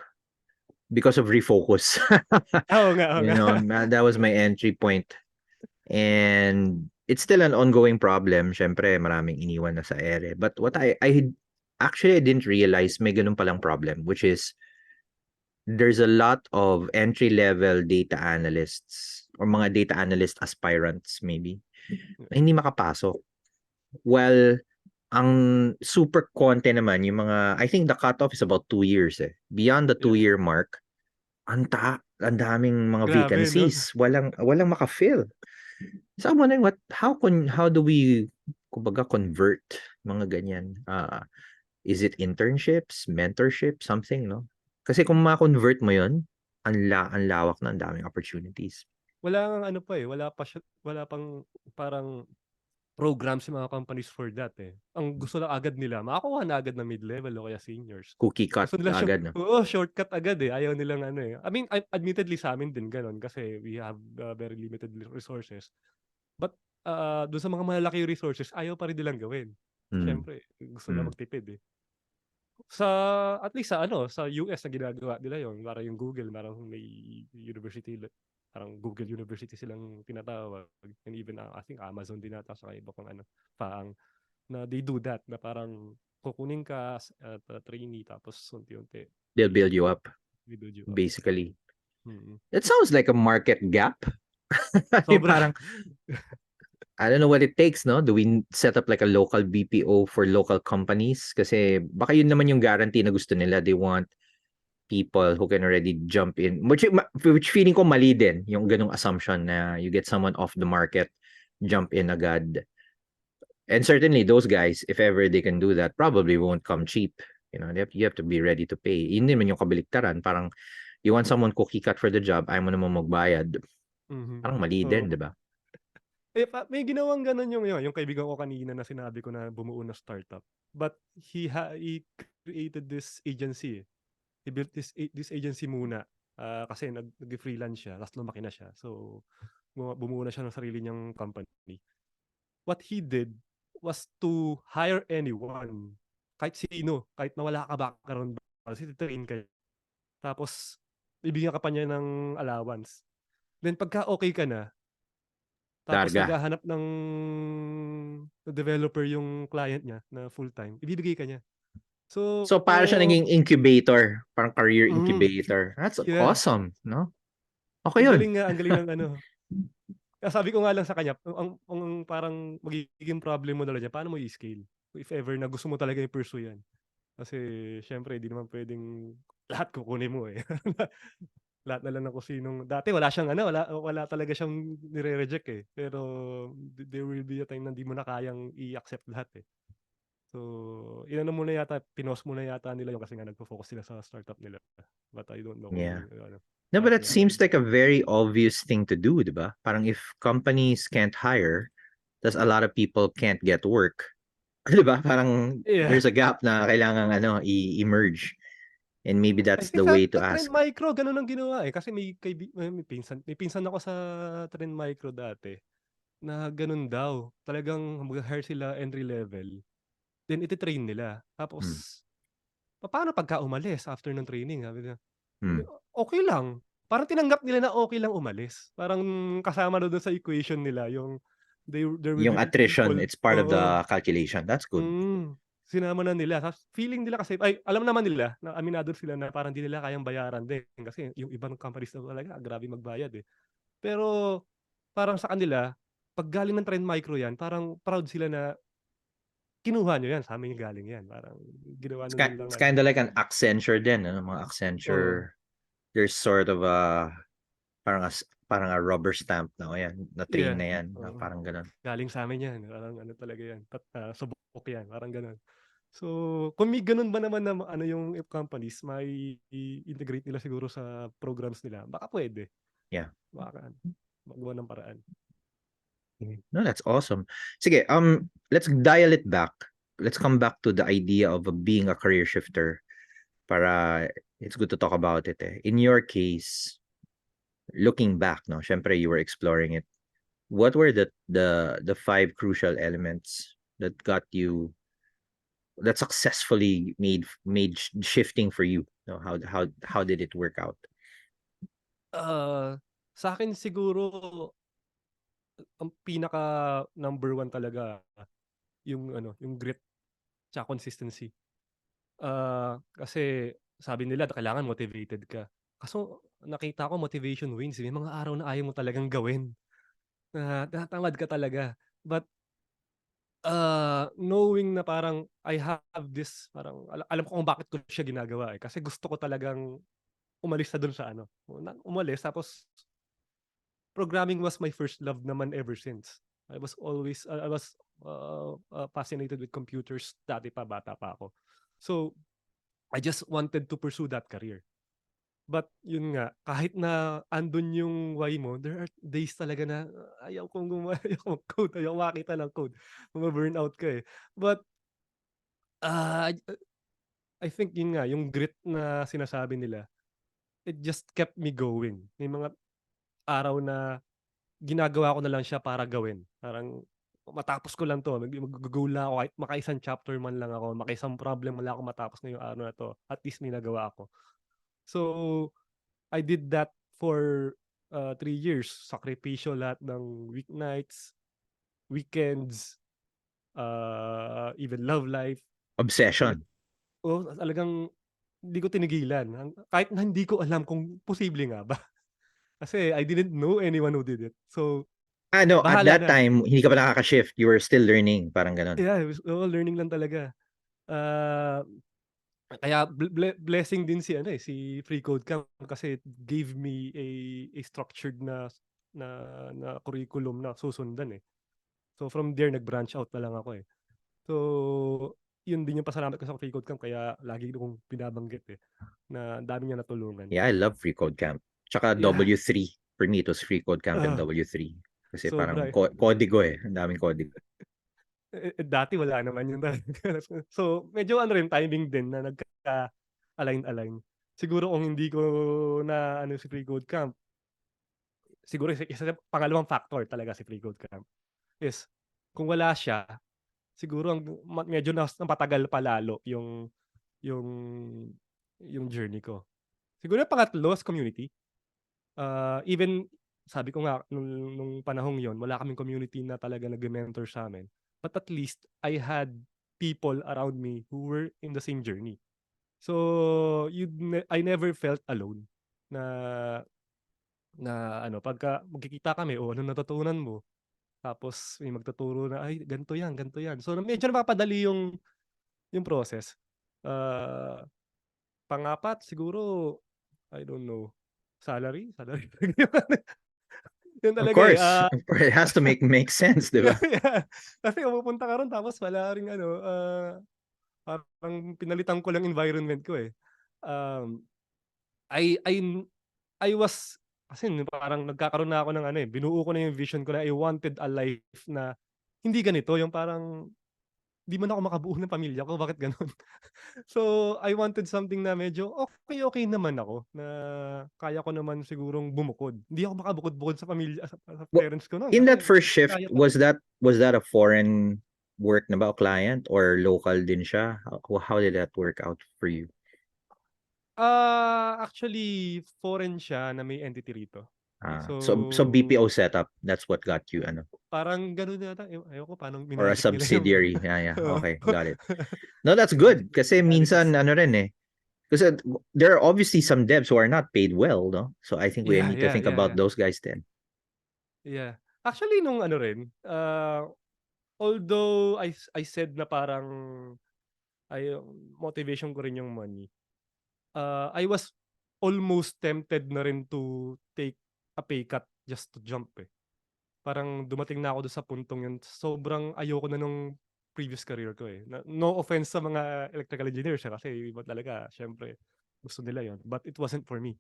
because of Refocus. Oo You nga. know, that was my entry point. And it's still an ongoing problem. Syempre, maraming iniwan na sa ere. But what I actually I didn't realize may ganun palang problem, which is there's a lot of entry-level data analysts or mga data analyst aspirants maybe na hindi makapasok. Well, ang super konti naman yung mga, I think the cutoff is about 2 years eh. Beyond the Yeah. 2-year mark, ang daming mga Grabe, no? vacancies. Walang maka-fill. So I'm wondering how do we kumbaga convert mga ganyan? Is it internships, mentorship, something, no? Kasi kung ma-convert mo 'yon, ang lawak na, ang daming opportunities. Wala ngang ano pa eh, wala pang parang programs yung mga companies for that eh. Ang gusto lang agad nila, makakuha na agad na mid-level o kaya seniors. Cookie cut Gusto nila agad, no? shortcut agad eh. Ayaw nilang ano eh. I mean, admittedly sa amin din ganun kasi we have very limited resources. But doon sa mga malalaki resources, ayaw pa rin nilang gawin. Mm. Siyempre, gusto nila Mm. magtipid eh. Sa at least sa ano, sa US na ginagawa nila yon, para yung Google, parang may university, parang Google University silang tinatawag. And even I think Amazon din ata sa iba pang ano, paang na they do that na parang kukunin ka at trainee tapos unti-unti They'll build you up, i-build you up. basically. Mm. It sounds like a market gap. Sobra. Parang, I don't know what it takes, no? Do we set up like a local BPO for local companies? Kasi baka yun naman yung guarantee na gusto nila. They want people who can already jump in. Which feeling ko mali din, yung ganung assumption na you get someone off the market, jump in agad. And certainly those guys, if ever they can do that, probably won't come cheap. You know, you have to be ready to pay. Yun naman yung kabaliktaran. Parang, you want someone cookie cut for the job, ayaw mo naman magbayad. Mhm. Parang mali din, di ba? Eh, may ginawang ganun yung kaibigan ko kanina na sinabi ko na bumuo na startup. But he created this agency eh. He built this agency muna. Kasi nag-freelance siya, tapos lumaki na siya. So, bumuo na siya ng sarili niyang company. What he did was to hire anyone, kahit sino, kahit na wala ka background, kasi train ka. Tapos bibigyan ka pa niya ng allowance. Then pagka okay ka na, tapos Larga. naghahanap ng developer yung client niya na full-time, ibibigay ka niya. So, So, para siya naging incubator, parang career mm, incubator. That's yeah. awesome, no? Okay yun. Ang galing ng ano. Kaya sabi ko nga lang sa kanya, ang parang magiging problem mo na lang diyan, paano mo i-scale? If ever na gusto mo talaga i-pursue yan. Kasi siyempre di naman puwedeng lahat kukunin mo, eh. Lahat na lang ng kung sinong dati wala siyang ano, wala talaga siyang nire-reject, eh. Pero there will be a time na hindi mo na kayang i-accept lahat, eh. So, inano muna yata, pinost muna yata nila yun kasi nga nagfo-focus sila sa startup nila. But I don't know Yeah. kung ano, No, but that mangyari. seems like a very obvious thing to do, di ba? Parang if companies can't hire, thus a lot of people can't get work. Di ba? Parang Yeah. there's a gap na kailangan emerge. And maybe I that's the think way to sa Trend ask. Micro gano'n ang ginawa, eh, kasi may pinsan ako sa Trend Micro dati na gano'n daw. Talagang magha-hire sila entry level, then ite-train nila. Hmm. Tapos papaano pagka umalis after ng training? Sabi niya, Hmm. okey lang. Parang tinanggap nila na okey lang umalis. Parang kasama na dun sa equation nila yung there will Yung be attrition, people, it's part of oo. the calculation. That's good. Sinama na nila ta's feeling nila kasi ay alam naman nila na aminado sila na parang di nila kayang bayaran din kasi yung ibang companies daw talaga grabe magbayad, eh. Pero parang sa kanila 'pag galing ng Trend Micro 'yan parang proud sila na, "Kinuha niyo 'yan, sa'min galing 'yan." Parang ginawa na nilang It's ano, kind of like an Accenture din, ano? Mga oo, Accenture, there's sort of a parang a rubber stamp na, o yan, na-train yeah, na yan, na oo. parang ganun. "Galing sa'min 'yan, parang ano talaga 'yan, subok 'yan." Parang gano'n. So, kung may gano'n ba naman na ano yung companies mai-integrate nila siguro sa programs nila, baka puwede. Yeah. Baka ano, magawan ng paraan. No, that's awesome. Sige, let's dial it back. Let's come back to the idea of being a career shifter para it's good to talk about it, eh. In your case, looking back, no, syempre you were exploring it. What were the five crucial elements that got you that successfully shifting for you? No, how did it work out? Sa'kin siguro ang pinaka number one talaga yung ano, yung grit tsaka consistency. Kasi sabi nila kailangan motivated ka. Kaso nakita ko motivation wins, eh. May mga araw na ayaw mo talagang gawin, na tinatamad ka talaga. But, knowing na parang I have this parang alam ko kung bakit ko siya ginagawa, eh, kasi gusto ko talagang umalis na dun sa ano, umalis tapos programming was my first love naman ever since. I was, fascinated with computers dati pa, bata pa ako. So, I just wanted to pursue that career. But yun nga, kahit na andun yung why mo, there are days talaga na ayaw kong ayaw kong mag-code, ayaw makita ng code. Mabu-burnout ka, eh. But, ah, I think yun nga, yung grit na sinasabi nila, it just kept me going. May mga araw na ginagawa ko na lang siya para gawin. Parang matapos ko lang 'to, mag-go-go lang ako kahit makaisang chapter man lang ako, makaisang problem man lang ako matapos ngayong araw na 'to, at least may nagawa ako. So, I did that for, 3 years. Sakripisyo lahat ng weeknights, weekends, even love life. Talag Obsession. Oo, talagang hindi ko tinigilan kahit na hindi ko alam kung posible nga ba. Kasi I didn't know anyone who did it. So, No, at bahala that na. time, hindi ka pa nakaka-shift. You were still learning, parang ganun. Yeah, oo, learning lang talaga. Ah, Kaya blessing din si ano, eh, si Free Code Camp kasi it gave me a structured na na curriculum na susundan, eh. So from there nag-branch out na lang ako, eh. So, yun din yung pasalamat ko sa Free Code Camp kaya lagi kong binabanggit, eh, na ang dami niyang natulungan. Yeah, I love Free Code Camp. Tsaka Yeah, W3. For me, it was Free Code Camp and oo, W3. Kasi sobra, parang eh. kodigo, eh. Ang daming kodigo. Dati wala naman yun talaga. So, medyo ano rin timing din na nagka-align-align. Siguro kung hindi ko na ano si Free Code Camp, siguro isa sa pangalawang factor talaga si Free Code Camp is kung wala siya, siguro medyo napatagal pa lalo yung yung journey ko. Siguro yung pangatlo is community. Even sabi ko nga nung panahong yon wala kaming community na talaga nag-mentor sa amin. But at least I had people around me who were in the same journey. So I never felt alone na ano pagka magkikita kami o ano natutunan mo tapos may magtuturo na ay ganito yan, ganito yan. So medyo napapadali yung process. Uh, Pangapat siguro I don't know, salary yun Of talaga eh. course. Of course, it has to make sense, di ba? Yeah. Kasi pupunta ka ron tapos wala ring ano, parang pinalitan ko lang environment ko eh. Um, I I I was kasi parang nagkakaroon na ako ng ano eh, binuo ko na yung vision ko na I wanted a life na hindi ganito, yung parang di man ako makabuo ng pamilya ko, bakit gano'n? So, I wanted something na medyo okey naman ako, na kaya ko naman sigurong bumukod. Hindi ako makabukod-bukod sa pamilya sa Well, parents ko no'n in that kasi first shift, kaya pa. was that a foreign work na ba o client or local din siya? How did that work out for you? Actually foreign siya na may entity rito. So BPO So, setup, that's what got you ano, parang gano'n yata, ewan ko paano or a minagik nila yung subsidiary. Yeah, oo. okay, got it. No, that's Magic good kasi realities. minsan ano rin eh. Kasi there are obviously some devs who are not paid well, no? So I think we Yeah, need to yeah, think yeah, about yeah. those guys then. Yeah. Actually nung ano rin, although I said na parang ay motivation ko rin yung money, I was almost tempted na rin to take a pay cut just to jump, eh. Parang dumating na ako dun sa puntong yun, sobrang ayoko na nung previous career ko, eh. No offense sa mga electrical engineers, kasi yung iba talaga siyempre gusto nila yun, but it wasn't for me.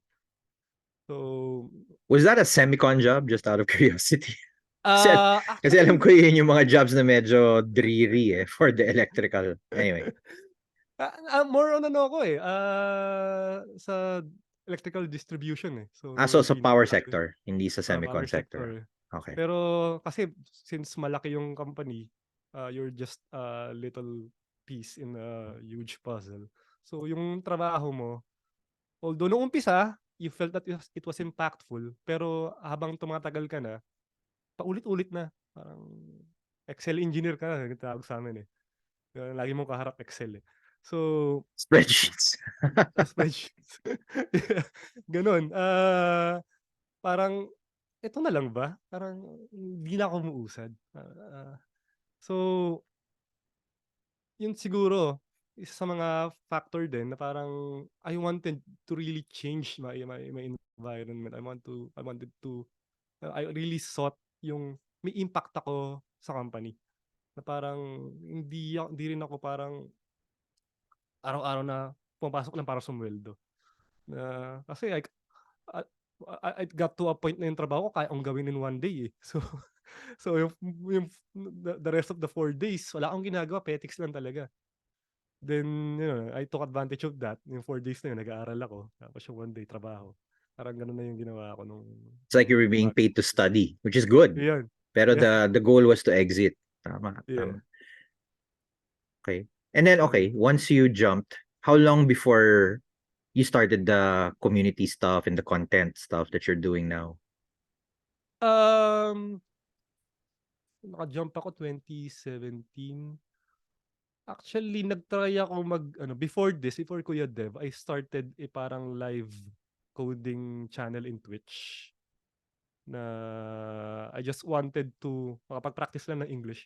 So, Was that a semicon job just out of curiosity? Kasi, kasi alam actually ko yun yung mga jobs na medyo dreary eh for the electrical. Anyway. more on ano ako, eh, sa electrical distribution, eh. So So, sa power pinakamalaki sector, hindi sa power semicon sector. sector, eh. Okay. Pero kasi since malaki yung company, you're just a little piece in a huge puzzle. So, yung trabaho mo, although nung umpisa, you felt that it was impactful, pero habang tumatagal ka na, paulit-ulit na. Parang Excel engineer ka na, tawag sa'min, eh. Lagi mong kaharap Excel, eh. So, Spreadsheets. spreadsheets. Yeah, gano'n. Parang eto na lang ba? Parang hindi na ako umuusad. So, yun siguro, isa sa mga factor din na parang I wanted to really change my environment. I wanted to I really sought yung may impact ako sa company. Na parang hindi rin ako parang araw-araw na pumapasok lang para sumweldo. Na kasi I I got to a point na yung trabaho ko kaya kong gawin in one day, eh. So so the rest of the 4 days wala akong ginagawa, petics lang talaga. Then, I took advantage of that. Yung 4 days na yun nag-aaral ako, tapos yung 1 day trabaho. Parang gano'n na yung ginawa ko It's like you were nung being bago paid to study, which is good. yun, Pero yeah, the goal was to exit. Tama, yeah, tama. Okay. And then ayun. okay, once you jumped, how long before you started the community stuff and the content stuff that you're doing now? Um, Naka-jump ako 2017. Actually, nag-try ako mag-ano, before Kuya Dev, I started parang live coding channel in Twitch na I just wanted to makapag-practice lang ng English.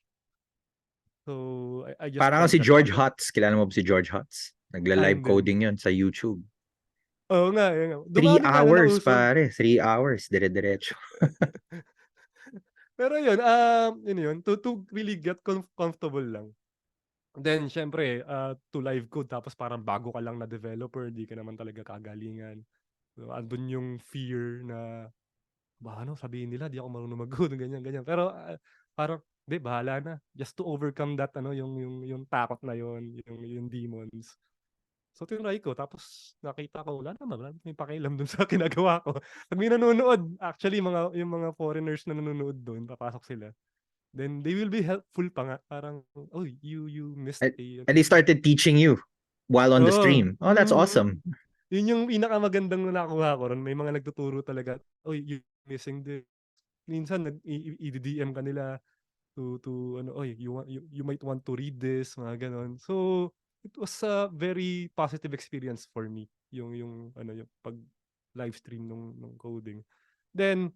So, I just Parang tried si that. George Hotz. Kilala mo ba si George Hotz? Nagla-live Hindi. coding yun sa YouTube. Oo nga, yun nga. 3 Dumami nga na hours, nauso. pare. 3 hours. Dire-diretso. Pero yun, yun yun, to really get comfortable lang. Then siyempre, to live code tapos parang bago ka lang na developer, di ka naman talaga kagalingan. So, andun yung fear na baka ano sabihin nila di ako marunong mag-code ganyan, ganyan. Pero, parang hindi bahala na. Just to overcome that ano, yung takot na yun, yung demons. So tinry ko tapos nakita ko wala namang may pakialam dun sa ginagawa ko. 'Pag may nanonood, actually yung mga foreigners na nanonood dun papasok sila. Then they will be helpful pa nga parang, "Uy, you missed And, a and they started teaching you while on the Oo, stream. Oh, that's awesome. Yun yung pinakamagandang na nakuha ko ron. May mga nagtuturo talaga, "Oy, you missing this." Minsan i-DDM ka nila to ano, "Oy, you might want to read this," mga gano'n. So, it was a very positive experience for me, yung ano, yung pag-live stream nung coding. Then,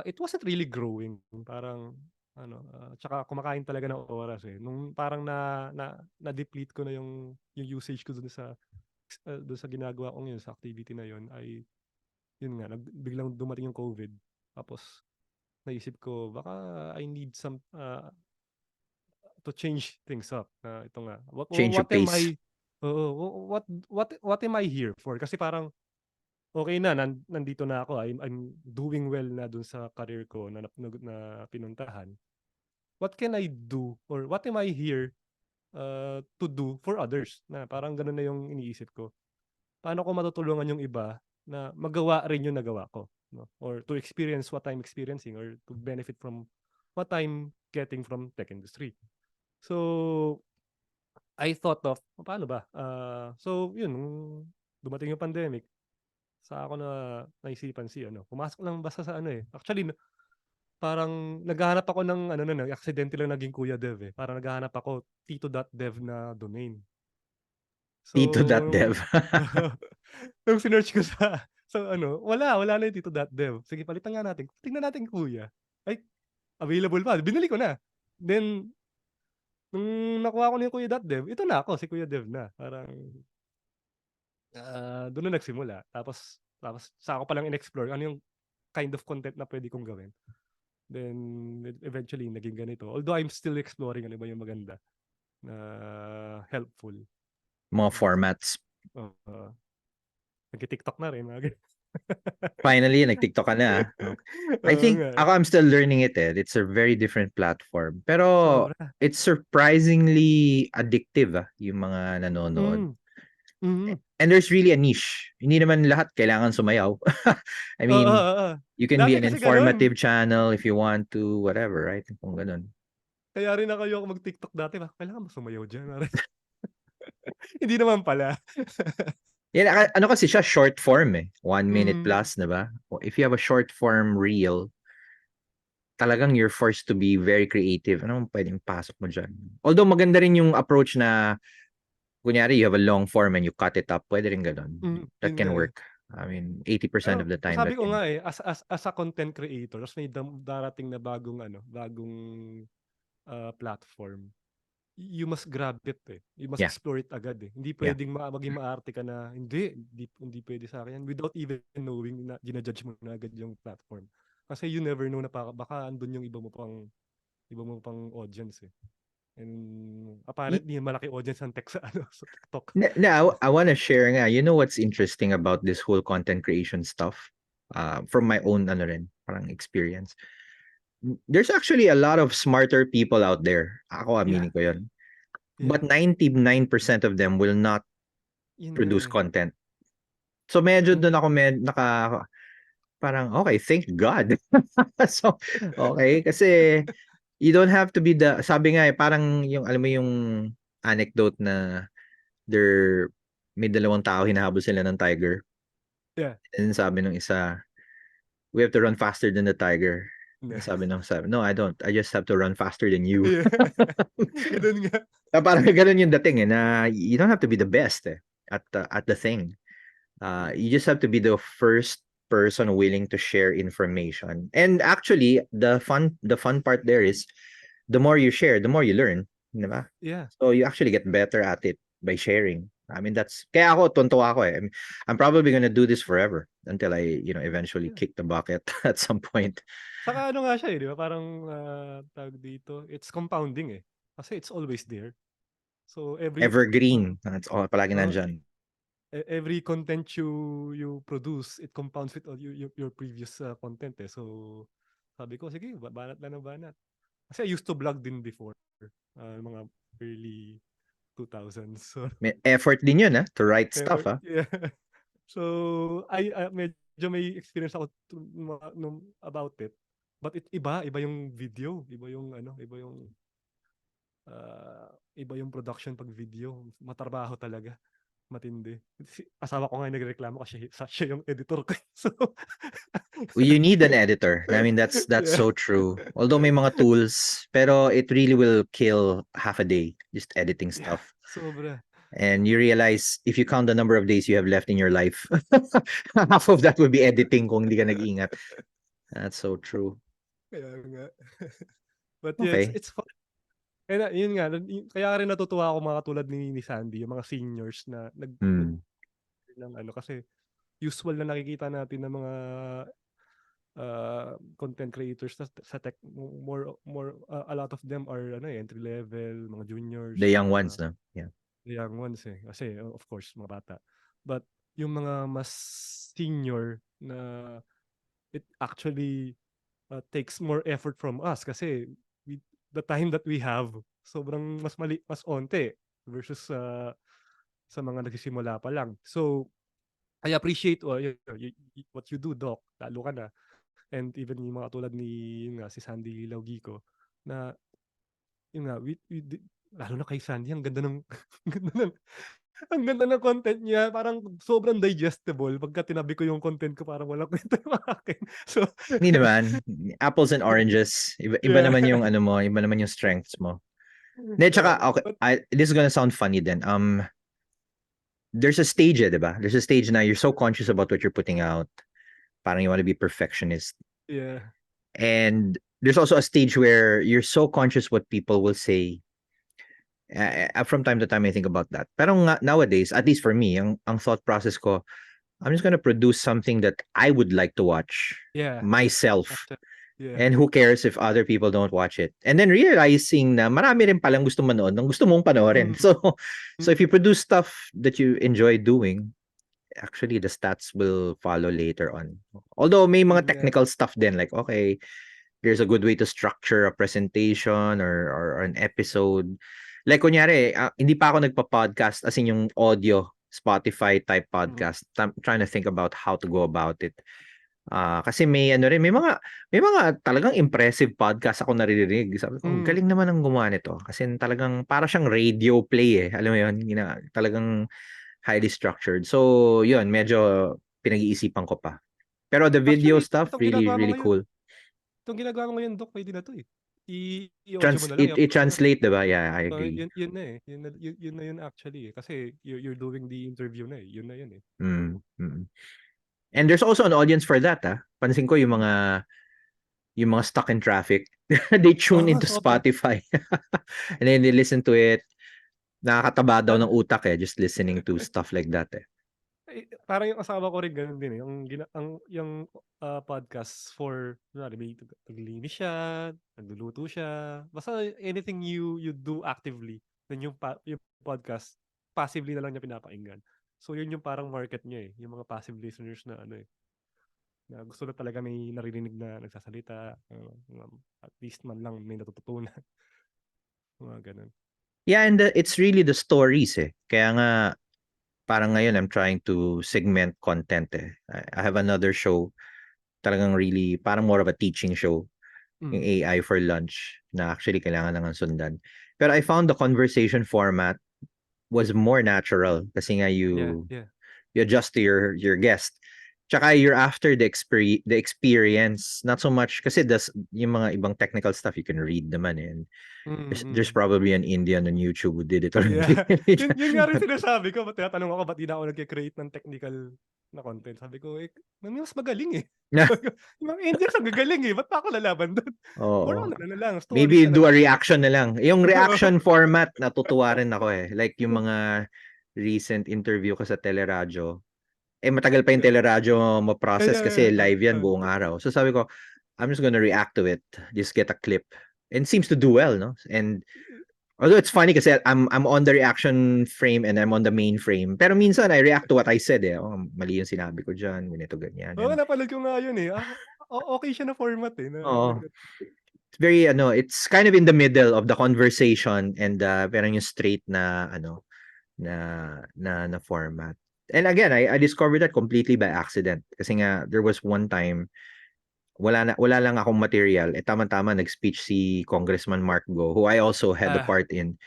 it wasn't really growing. Parang ano, tsaka kumakain talaga ng oras, eh. Nung parang na-deplete ko na yung usage ko dun sa ginagawa kong yun, sa activity na yun, ay yun nga, biglang dumating yung COVID. Tapos naisip ko baka I need to change things up. Ito nga, Change of what am pace. I what am I here for? Kasi parang okay na, nandito na ako. I'm doing well na dun sa career ko na pinuntahan. What can I do or what am I here to do for others? Na parang ganun na yung iniisip ko. Paano ko matutulungan yung iba na magawa rin yung nagawa ko, no? Or to experience what I'm experiencing or to benefit from what I'm getting from tech industry. So, I thought of, paano ba? So, yun, nung dumating yung pandemic, sa ako na naisipan pumasok lang basta sa ano eh. Actually, parang naghahanap ako ng ano na, accidentally lang naging Kuya Dev eh. Parang naghahanap ako tito.dev na domain. So, Tito.dev. nung sinearch ko sa ano, wala na yung tito.dev. Sige, palitan nga natin. Tingnan natin kuya. Ay, available pa. Binili ko na. Then, nung nakuha ko na yung kuya.dev, ito na ako, si Kuya Dev na. Parang, doon na nagsimula. Tapos sa ako palang in-explore ano yung kind of content na pwede kong gawin. Then, eventually, naging ganito. Although I'm still exploring ano ba yung maganda na helpful. Mga formats. Uh, Nag-TikTok na rin. Mga ganun. Finally, nag-TikTok ka na. Okay. I Oo think nga eh. ako, I'm still learning it eh. It's a very different platform. Pero Sobra. it's surprisingly addictive yung mga nanonood. Mm. Mhm. And there's really a niche. Hindi naman lahat kailangan sumayaw. I Oo, mean, oo. you can be Dati an kasi gano'n. informative channel if you want to, whatever, right? Kung ganun. Kaya rin ako mag-TikTok dati ba, kailangan ba sumayaw diyan? Hindi naman pala. Yan, ano kasi siya, short form eh. 1 minute Mm, plus, diba? If you have a short form reel, talagang you're forced to be very creative. Ano pwedeng pasok mo dyan? Although maganda rin yung approach na, kunyari, you have a long form and you cut it up, pwede rin ganun. That yun nga can eh. work. I mean, 80% of the time Sabi that ko can. nga eh, as a content creator, tapos may darating na bagong platform, you must grab it eh. You must Yeah, explore it agad eh. Hindi yeah. pwedeng maging maarte ka na, hindi pwede sa akin yan without even knowing na ginajudge mo na agad yung platform. Kasi you never know na baka andun yung iba mo pang audience eh. And apparently malaki audience ng tech sa sa TikTok. Now, I want to share nga, you know what's interesting about this whole content creation stuff? From my own ano rin, parang experience. There's actually a lot of smarter people out there. Ako, Yeah, aminin ko yun. yeah. But 99% of them will not Yun nga produce eh. content. So medyo doon Mm, ako parang okay, thank God. So, okay, kasi you don't have to be sabi nga parang yung, alam mo yung anecdote na may dalawang tao, hinahabol sila ng tiger. yeah. And sabi ng isa, we have to run faster than the tiger. Yeah. Sabi, no, I don't. I just have to run faster than you. Yeah. Ganun nga. Parang ganun yung dating na you don't have to be the best at the thing. Yeah. You just have to be the first person willing to share information. And actually, the fun part there is the more you share, the more you learn, diba? Yeah. So you actually get better at it by sharing. I mean, kaya ako tuntua ako eh. I'm probably gonna do this forever until I, eventually Yeah. kick the bucket at some point. Saka ano nga siya eh, di ba? Parang tawag dito, it's compounding eh. Kasi it's always there. So Evergreen. That's all palagi uh, nandyan. every content you produce, it compounds with all your previous content eh. So sabi ko, sige, banat lang ng banat. Kasi I used to vlog din before, mga early 2000s. So, May effort din yun, to write stuff, yeah. So, medyo may experience ako about it. But iba yung video, iba yung production pag video. Matrabaho talaga. matindi. Asawa ko nga yung nagreklamo kasi siya yung editor ko. So, You need an editor. I mean, that's yeah. so true. Although may mga tools, pero it really will kill half a day just editing Yeah, stuff. sobra. And you realize if you count the number of days you have left in your life, half of that will be editing kung hindi ka nag-ingat. That's so true. Kaya nga. But yeah, Okay. it's fun. And yun nga, kaya rin natutuwa ako mga katulad ni Sandy, yung mga seniors na Hmm. ng ano, kasi usual na nakikita natin ng mga content creators sa tech, a lot of them are entry level, mga juniors, The young mga ones, no? Yeah. young ones kasi of course mga bata, but yung mga mas senior na it actually takes more effort from us kasi the time that we have sobrang mas onte versus sa mga nagsisimula pa lang. So I appreciate what you do, Doc, lalo ka na. And even yung mga tulad ni yun nga, si Sandy Laugico na yun nga, lalo na kay Sandy, ang ganda ng ang ganda ng ang ganda ng content niya, parang sobrang digestible. Pagka tinabi ko yung content ko, parang walang kwenta yung akin. So, Hindi naman. Apples and oranges. Iba yeah. naman yung ano mo, iba naman yung strengths mo. Hindi, tsaka, okay, But, this is gonna sound funny then. There's a stage, diba? There's a stage na you're so conscious about what you're putting out. Parang you want to be perfectionist. yeah. And there's also a stage where you're so conscious what people will say. From time to time, I think about that. Pero nowadays, at least for me, ang thought process ko, I'm just gonna produce something that I would like to watch Yeah. myself. Actually, yeah. And who cares if other people don't watch it? And then realizing na marami rin palang gusto manood ng gusto mong panoorin. Mm, So if you mm, produce stuff that you enjoy doing, actually the stats will follow later on. Although may yun mga nga. technical stuff din like okay, there's a good way to structure a presentation or an episode. Like kunyari, hindi pa ako nagpa-podcast as in yung audio Spotify type Mm, podcast. I'm trying to think about how to go about it. Kasi may ano rin, may mga talagang impressive podcast ako naririnig. Sabi ko, "Ang mm, galing naman ng gumawa nito." Kasi talagang para siyang radio play eh. Alam mo 'yun, talagang highly structured. So, 'yun, medyo pinag-iisipan ko pa. Pero the video actually, stuff really really cool. itong ginagawa mo ngayon, Doc, pwede na to eh. I-audio mo na lang, It i-upload mo na. translate, 'di ba? Yeah, I agree. Yun na eh. Yun na yun actually eh. Kasi you're doing the interview na eh. Yun na yun eh. Mm, mm. And there's also an audience for that, ah. Pansin ko yung mga stuck in traffic, they tune Oo, into sobra. Spotify. And then they listen to it. Nakakataba daw La- ng utak eh, just listening to stuff like that eh. Parang yung asawa ko rin ganun din eh. Yung podcast for, may naglilinis siya, nagluluto siya. Basta anything you do actively, then yung podcast, passively na lang niya pinapakinggan. So yun yung parang market niya eh. Yung mga passive listeners na ano eh. Na gusto na talaga may naririnig na nagsasalita. At least man lang may natututunan. Mga ganun. Yeah, and it's really the stories eh. Kaya nga, parang ngayon I'm trying to segment content eh. I have another show, talagang really, parang more of a teaching show, yung Mm. AI for lunch, na actually kailangan lang sundan. Pero I found the conversation format was more natural kasi nga Yeah, you yeah. you adjust to your guest. Tsaka you're after the experience, not so much kasi yung mga ibang technical stuff you can read naman eh. And there's Mm. probably an Indian on YouTube who did it already. Yeah. Yun nga rin sinasabi ko. Tinatanong ako ba't di na ako nag-create ng technical na content. Sabi ko, may mas magaling eh. Sabi ko, yung mga Indians ang gagaling eh. Ba't pa ako lalaban doon? More Oo. on na lang. Stories Maybe na do a lang. reaction na lang. Yung reaction format, natutuwa rin ako eh. Like yung mga recent interview ko sa teleradyo. Matagal pa yung teleradyo ma-process kasi live yan buong araw. So sabi ko, I'm just gonna react to it. Just get a clip. And seems to do well, no? And although it's funny kasi I'm on the reaction frame and I'm on the main frame. Pero minsan I react to what I said eh. Oh, mali yung sinabi ko dyan, ganito, ganyan. Oo, And napanood ko nga yun eh. Okay siya na format eh. oh, it's very it's kind of in the middle of the conversation and parang yung straight na na format. And again, I discovered that completely by accident. Kasi nga there was one time wala lang akong material. Tama-tama nag-speech si Congressman Mark Go, who I also had a part in.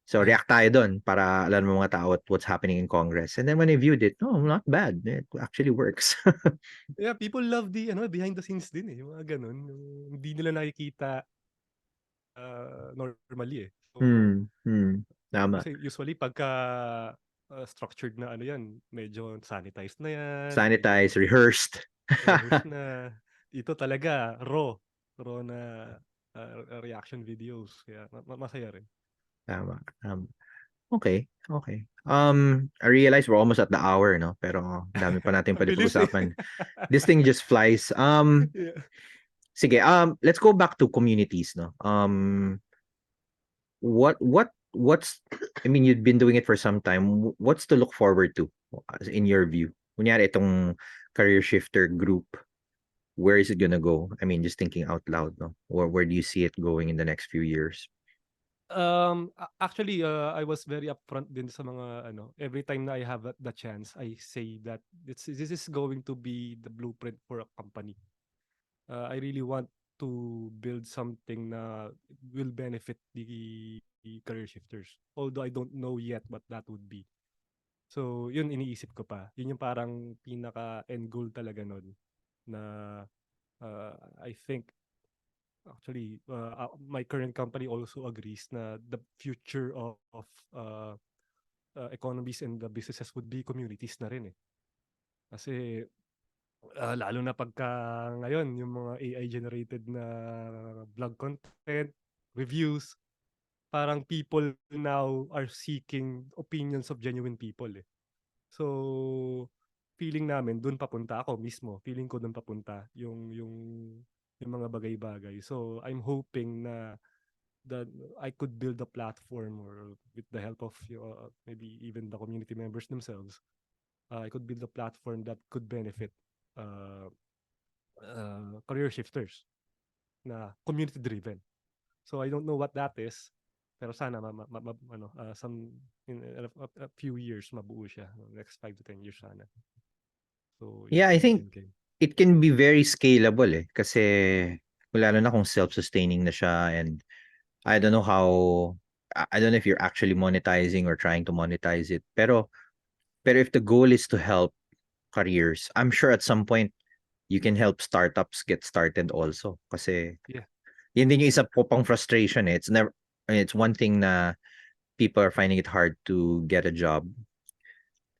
So react tayo doon para alam mo mga tao what's happening in Congress. And then when I viewed it, no, not bad. It actually works. Yeah, people love the behind the scenes din eh, yung mga ganun. Yung hindi nila nakikita normally eh. So, Tama. kasi usually pagka structured na ano yan, medyo sanitized na yan, Sanitize, medyo rehearsed. rehearsed na. Dito talaga, raw na reaction videos. Kaya masaya rin. Tama. Okay, okay. I realize we're almost at the hour, no? Pero ang dami pa natin pwede Bilis eh. pag-usapan. This thing just flies. Yeah. Sige, let's go back to communities, no? What's I mean, you've been doing it for some time. What's to look forward to in your view? Kunyari itong career shifter group, where is it gonna go? I mean, just thinking out loud, no? Or where do you see it going in the next few years? Actually, I was very upfront din sa mga every time na I have the chance, I say that this is going to be the blueprint for a company. I really want to build something na will benefit the career shifters. Although I don't know yet what that would be. So, yun iniisip ko pa. Yun yung parang pinaka end goal talaga nun na I think actually my current company also agrees na the future of economies and the businesses would be communities na rin eh. Kasi lalo na pagka ngayon yung mga AI generated na blog content, reviews, parang people now are seeking opinions of genuine people eh. So feeling namin dun papunta ako mismo. Feeling ko dun papunta yung mga bagay-bagay. So I'm hoping na that I could build a platform or with the help of maybe even the community members themselves, I could build a platform that could benefit uh, career shifters na community driven. So I don't know what that is, pero sana some in a few years mabuo siya, next 5 to 10 years sana. So Yeah, yun I yung think thinking. it can be very scalable eh. Kasi lalo na kung self-sustaining na siya, and I don't know how, I don't know if you're actually monetizing or trying to monetize it. Pero if the goal is to help careers, I'm sure at some point you can help startups get started also. Kasi Yeah. yun din yung isa po pang frustration eh. It's one thing na people are finding it hard to get a job.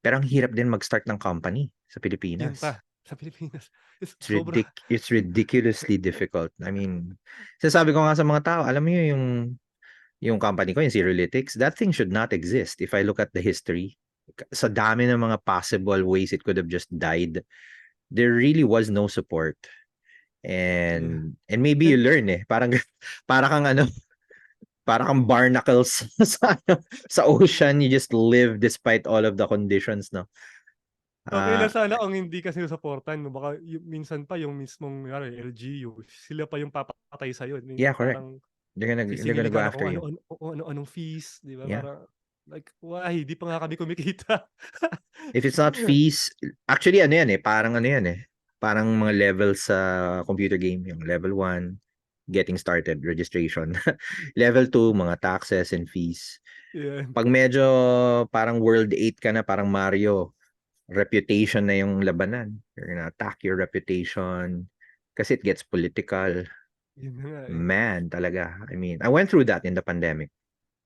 Pero ang hirap din mag-start ng company sa Yun Pilipinas. pa sa Pilipinas. Sobra. It's ridiculously difficult. I mean, sasabi ko nga sa mga tao, alam mo yung company ko, yung Zerolytics, that thing should not exist if I look at the history. Sa dami ng mga possible ways it could have just died, there really was no support. Yeah. And maybe you And learn eh. Para kang para kang barnacles sa ocean, you just live despite all of the conditions, no? okay lang Ah, sana kung hindi kasi suportahan mo. Baka minsan pa yung mismong LGU, sila pa yung papatay sa'yo. yeah, correct. Parang They're sisingilin gonna go ka na after kung you. ano-anong fees, di ba? Yeah. Parang, like, why? Di pa nga kami kumikita. If it's not fees, actually ano yan eh, parang ano yan eh. Parang mga levels sa computer game, yung level 1, getting started, registration. Level 2, mga taxes and fees. Yan. Pag medyo parang World 8 ka na, parang Mario, reputation na yung labanan. You're gonna attack your reputation kasi it gets political. Yun na nga eh. Man, talaga. I mean, I went through that in the pandemic.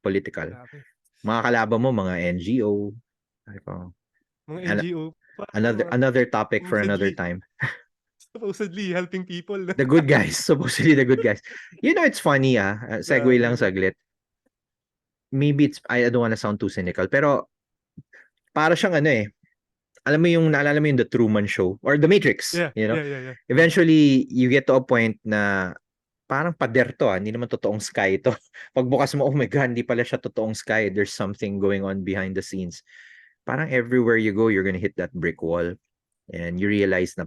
Political. Grabe. Mga kalaban mo, mga NGO. Ano, Mga an- NGO pa, mga another topic for another supposedly, time. supposedly helping people. The good guys, supposedly the good guys. You know, it's funny segue lang Grabe. saglit. Maybe I don't want to sound too cynical, pero para siyang ano eh, alam mo yung, naalala mo yung The Truman Show or The Matrix, Yeah, you know? yeah, yeah, yeah. Eventually, you get to a point na parang pader to hindi naman totoong sky to. Pagbukas mo, oh my God, hindi pala siya totoong sky. There's something going on behind the scenes. Parang everywhere you go, you're gonna hit that brick wall. And you realize na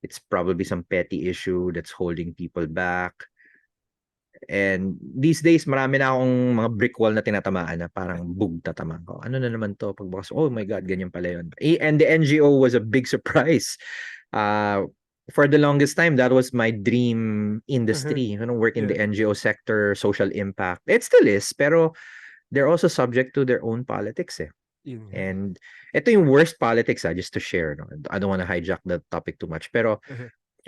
it's probably some petty issue that's holding people back. And these days, marami na akong mga brick wall na tinatamaan na parang bug tatamaan ko. Ano na naman to? Pagbukas, oh my God, ganyan pala yun. And the NGO was a big surprise. Uh, for the longest time, that was my dream industry. Work in Yeah. the NGO sector, social impact. It still is, pero they're also subject to their own politics eh. Yun nga eh. And ito yung worst politics just to share, no? I don't want to hijack the topic too much. Pero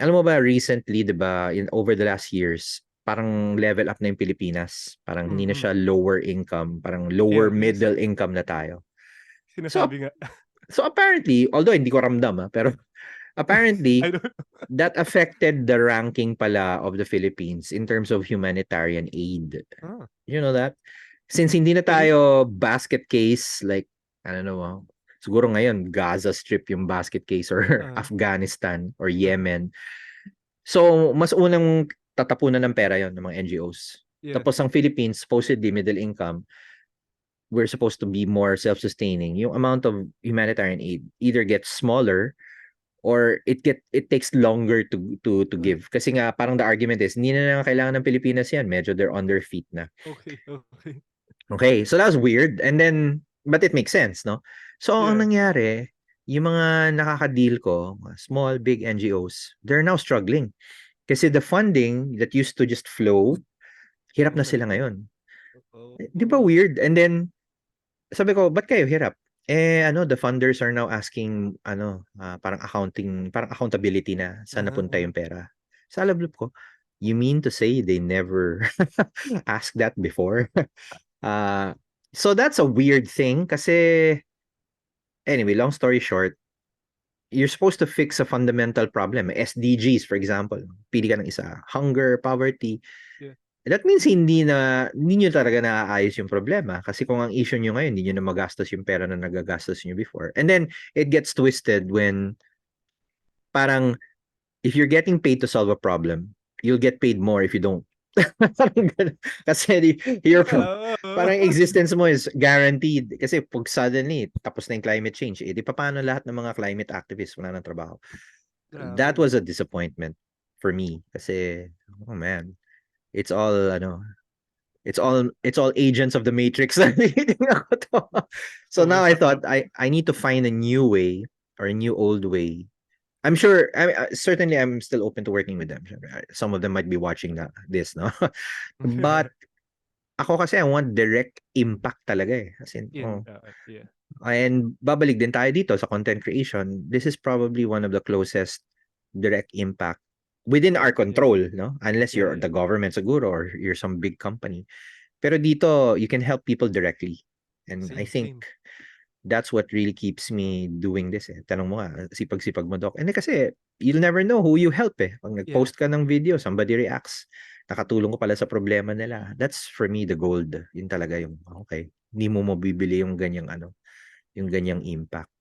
alam mo ba recently, 'di ba, in over the last years, parang level up na yung Pilipinas. Parang hindi na Mhm. siya lower income, parang lower Yeah, yes. middle income na tayo. So Sinasabi nga. so apparently, although hindi ko ramdam pero apparently I don't that affected the ranking pala of the Philippines in terms of humanitarian aid. ah, You know that? Since hindi na really? tayo basket case like I don't know, siguro ngayon Gaza Strip yung basket case or Uh, Afghanistan or uh, Yemen. So mas unang tatapunan ng pera yon ng mga NGOs. yeah. Tapos ang Philippines, supposedly middle income, we're supposed to be more self-sustaining. Yung amount of humanitarian aid either gets smaller or it takes longer to Uh, give. Kasi nga parang the argument is hindi na lang kailangan ng Pilipinas yan. Medyo they're on their feet na. okay, okay. Okay, so that was weird. And then, but it makes sense, no? So, ang Yeah. nangyari, yung mga nakaka-deal ko, mga small, big NGOs, they're now struggling. Kasi the funding that used to just flow, hirap na sila Nag-stop. ngayon. Di ba Oh, weird? And then, sabi ko, ba't kayo hirap? The funders are now asking, parang accounting, parang accountability na saan napunta uh, yung pera. Sa lablab ko, you mean to say they never asked that before? Uh, so that's a weird thing kasi anyway, long story short, you're supposed to fix a fundamental problem. SDGs, for example. Pili ka ng isa. Hunger, poverty. yeah. That means hindi nyo talaga naaayos yung problema. Kasi kung ang issue nyo ngayon, hindi nyo na magastos yung pera na nagagastos nyo before. And then, it gets twisted when parang if you're getting paid to solve a problem, you'll get paid more if you don't. Parang ganun. Kasi your Yeah. parang existence mo is guaranteed. Kasi pag suddenly, tapos na yung climate change, di pa paano lahat ng mga climate activists wala ng trabaho? Grabe, That was no? a disappointment for me. Kasi, oh man, it's all, it's all agents of the Matrix. So now Oo. I thought I need to find a new way or a new old way. I'm sure, certainly I'm still open to working with them. Some of them might be watching this, no? But ako kasi I want direct impact talaga eh. As in, Yun, yeah. and babalik din tayo dito sa content creation. This is probably one of the closest direct impact within our Yeah, control, no? Unless yeah, you're yeah. the government siguro or you're some big company. Pero dito, you can help people directly. And I Same, think same. that's what really keeps me doing this eh. Tanong mo nga, sipag-sipag mo, Doc. And kasi, you'll never know who you help eh. Pag Yeah. nag-post ka ng video, somebody reacts. Nakatulong ko pala sa problema nila. That's for me the gold. Yun talaga yung, okay, hindi mo mabibili yung ganyang impact.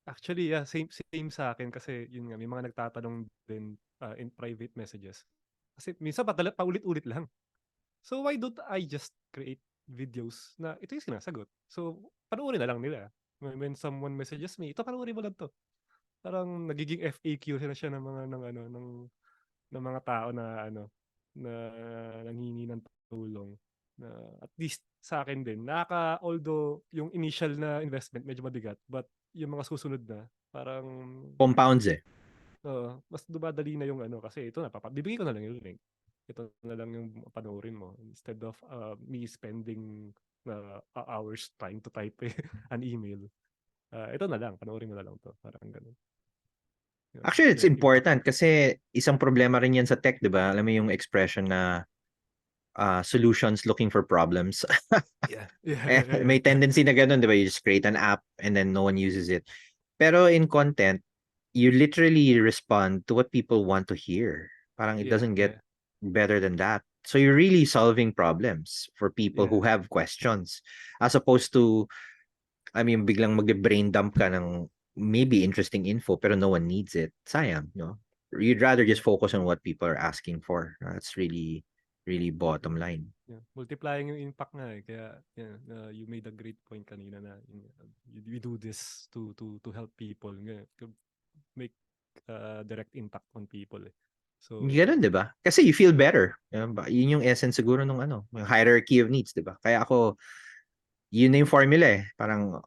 Actually, yeah, same sa akin kasi yun nga, may mga nagtatanong din in private messages. Kasi minsan paulit-ulit lang. So why don't I just create videos na ito yung sinasagot? So panoorin na lang nila. When someone messages me, ito panoorin mo lang to. Parang nagiging FAQ na siya ng mga ng mga tao na na nanghingi ng tulong. Na at least sa akin din, although yung initial na investment medyo mabigat, but yung mga susunod na parang Compounds eh. mas dumadali na yung kasi ito na bibigay ko na lang yung link. Ito na lang yung panoorin mo instead of me spending hours trying to type an email. Ito na lang, panoorin mo na lang to. Parang ganun. Yun, Actually, it's direct impact. important kasi isang problema rin yan sa tech, di ba? Alam mo yung expression na solutions looking for problems. Yeah. Yeah, yeah, May yeah. tendency na ganun, di ba? You just create an app and then no one uses it. Pero in content, you literally respond to what people want to hear. Parang it Yeah, doesn't get yeah, better than that. So you're really solving problems for people yeah. who have questions as opposed to, I mean, biglang mag-brain dump ka ng maybe interesting info pero no one needs it. Sayang, no? You'd rather just focus on what people are asking for. That's really, really bottom line. Yeah. Multiplying yung impact nga eh. Kaya yeah, you made a great point kanina na we do this to help people, to make direct impact on people eh. So Ganun, di ba? Kasi you feel better. Yun yung essence siguro ng yung hierarchy of needs, di ba? Kaya ako, yun na yung formula eh. Parang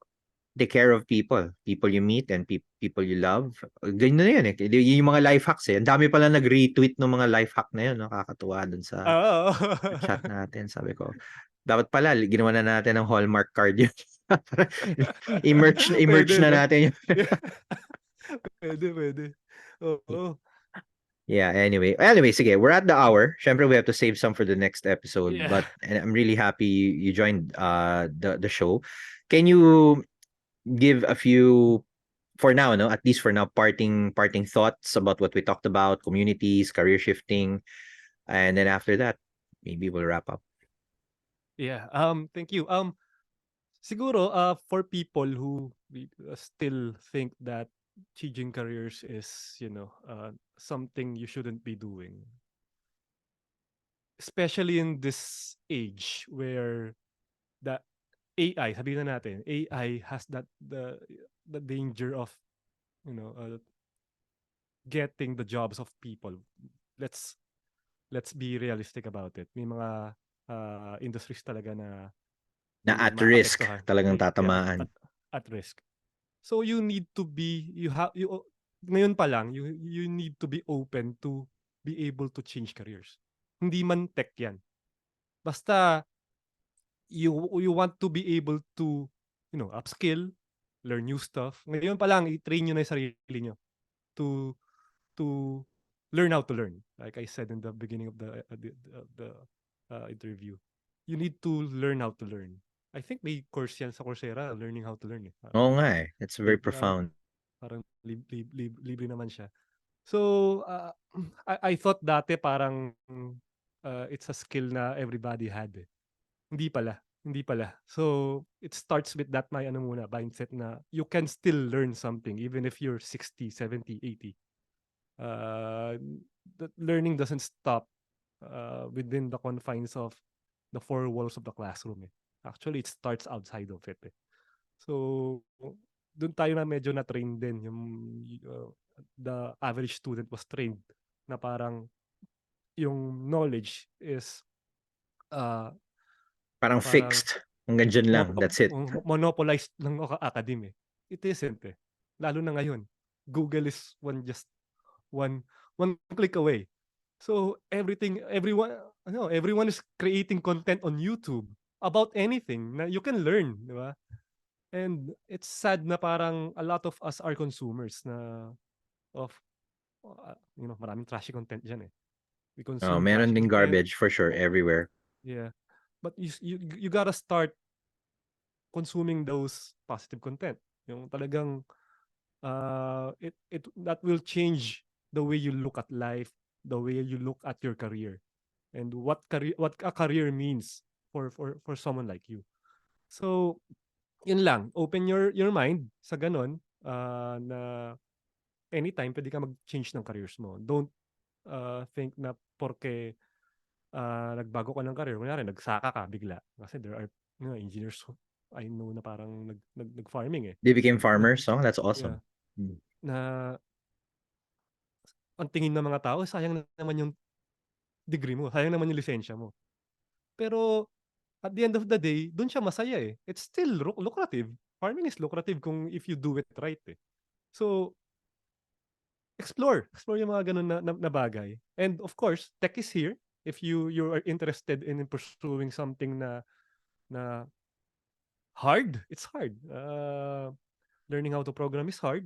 take care of people. People you meet and people you love. Ganyan na yun eh. Yun yung mga life hacks eh. Ang dami pala nag-retweet ng mga life hack na yun. Nakakatuwa dun sa ah chat natin. Sabi ko, Dapat pala, ginawa na natin ng Hallmark card yun. I-merge Pwede, na no? natin yun. Pwede. Oo. Yeah, anyway, sige, we're at the hour. Syempre, we have to save some for the next episode. Yeah. But and I'm really happy you joined the show. Can you give a few, for now, no, at least for now, parting thoughts about what we talked about, communities, career shifting, and then after that, maybe we'll wrap up. Yeah. Thank you. Siguro for people who still think that changing careers is, something you shouldn't be doing. Especially in this age where the AI, sabihin na natin, AI has the danger of, you know, uh, getting the jobs of people. Let's let's be realistic about it. May mga industries talaga na Na yung at risk, maapektuhan. talagang Yeah, tatamaan. at risk. So you need to be ngayon pa lang you need to be open to be able to change careers. Hindi man tech 'yan. Basta you want to be able to, upskill, learn new stuff. Ngayon pa lang i-train niyo na 'yung sarili niyo to to learn how to learn. Like I said in the beginning of the interview, you need to learn how to learn. I think may course 'yan sa Coursera, learning how to learn eh. Oo nga eh. It's very Lib profound. parang libre naman siya. So, I thought dati parang, it's a skill na everybody had, eh. Hindi pala, hindi pala. So, it starts with that mindset na you can still learn something even if you're 60, 70, 80. Uh, that learning doesn't stop, within the confines of the four walls of the classroom, eh. Actually, it starts outside of it, eh. So, dun tayo na medyo na-train din yung, uh, the average student was trained na parang yung knowledge is, uh, Parang parang fixed. Hanggang dyan lang. That's it. monopolized ng academy. It isn't, eh. Lalo na ngayon. Google is one one click away. So everyone is creating content on YouTube about anything na you can learn, di ba? And it's sad na parang a lot of us are consumers na of, maraming trashy content diyan, eh. We Oh, consume meron trashy ding content. garbage for sure everywhere. Yeah. But you gotta start consuming those positive content. Yung talagang, it that will change the way you look at life, the way you look at your career, and what a career means for someone like you. So, yun lang, open your mind sa gano'n, na anytime puwede ka mag-change ng careers mo. Don't, think na porke, nagbago ka ng career, kunyari nagsaka ka bigla, kasi there are, engineers who I know na parang nag-farming, eh. They became Nag farmers. Oh, that's Yeah, awesome. Mm. na ang tingin ng mga tao, sayang naman yung degree mo, sayang naman yung lisensya mo. Pero at the end of the day, dun siya masaya, eh. It's still lucrative. Farming is lucrative kung if you do it right, eh. So, explore yung mga gano'n na bagay. And of course, tech is here. If you are interested in pursuing something na hard, it's hard. Learning how to program is hard,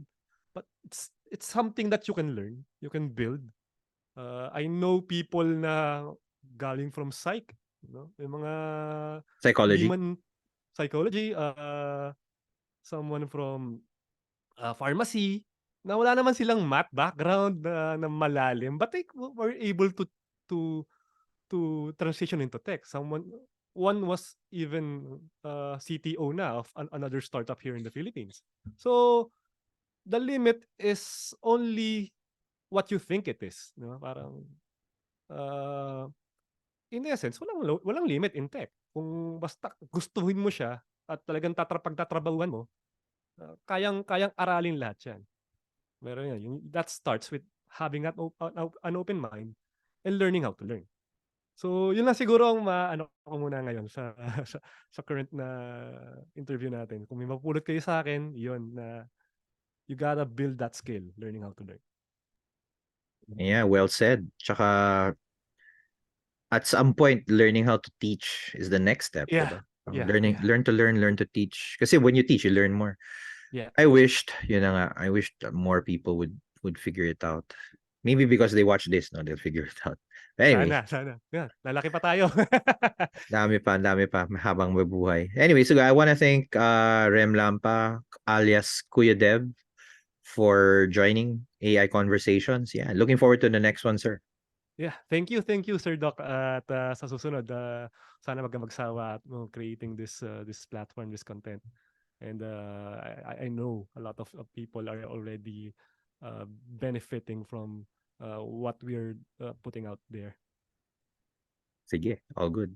but it's something that you can learn, you can build. I know people na galing from psych, yung mga hindi Psychology. man psychology, someone from, pharmacy, na wala naman silang math background na malalim, but they were able to to transition into tech. One was even, CTO na of another startup here in the Philippines. So, the limit is only what you think it is, 'di ba? Parang, uh, in essence, walang limit in tech. Kung basta gustuhin mo siya at talagang pagtatrabahuhan mo, kayang aralin lahat 'yan. Meron 'yan, that starts with having an open mind and learning how to learn. So, yun lang siguro ang maano ko muna ngayon sa sa current na interview natin. Kung may mapupulot kayo sa'kin, yun na you gotta build that skill, learning how to learn. Yeah, well said. Tsaka at some point, learning how to teach is the next step, Yeah. diba? Yeah. Learning, Yeah. learn to learn, learn to teach. Kasi when you teach, you learn more. Yeah. I wished, yun na nga, I wished that more people would figure it out. Maybe because they watch this, no, they'll figure it out. Anyway, Sana. Yeah, lalaki pa tayo. dami pa, habang mabuhay. Anyway, so I want to thank Rem Lampa, alias Kuya Dev, for joining AI Conversations. Yeah, looking forward to the next one, sir. Yeah, thank you, Sir Doc. At sa susunod, sana wag kang magsawa at creating this platform, this content. And I know a lot of people are already benefiting from what we're putting out there. Sige, all good.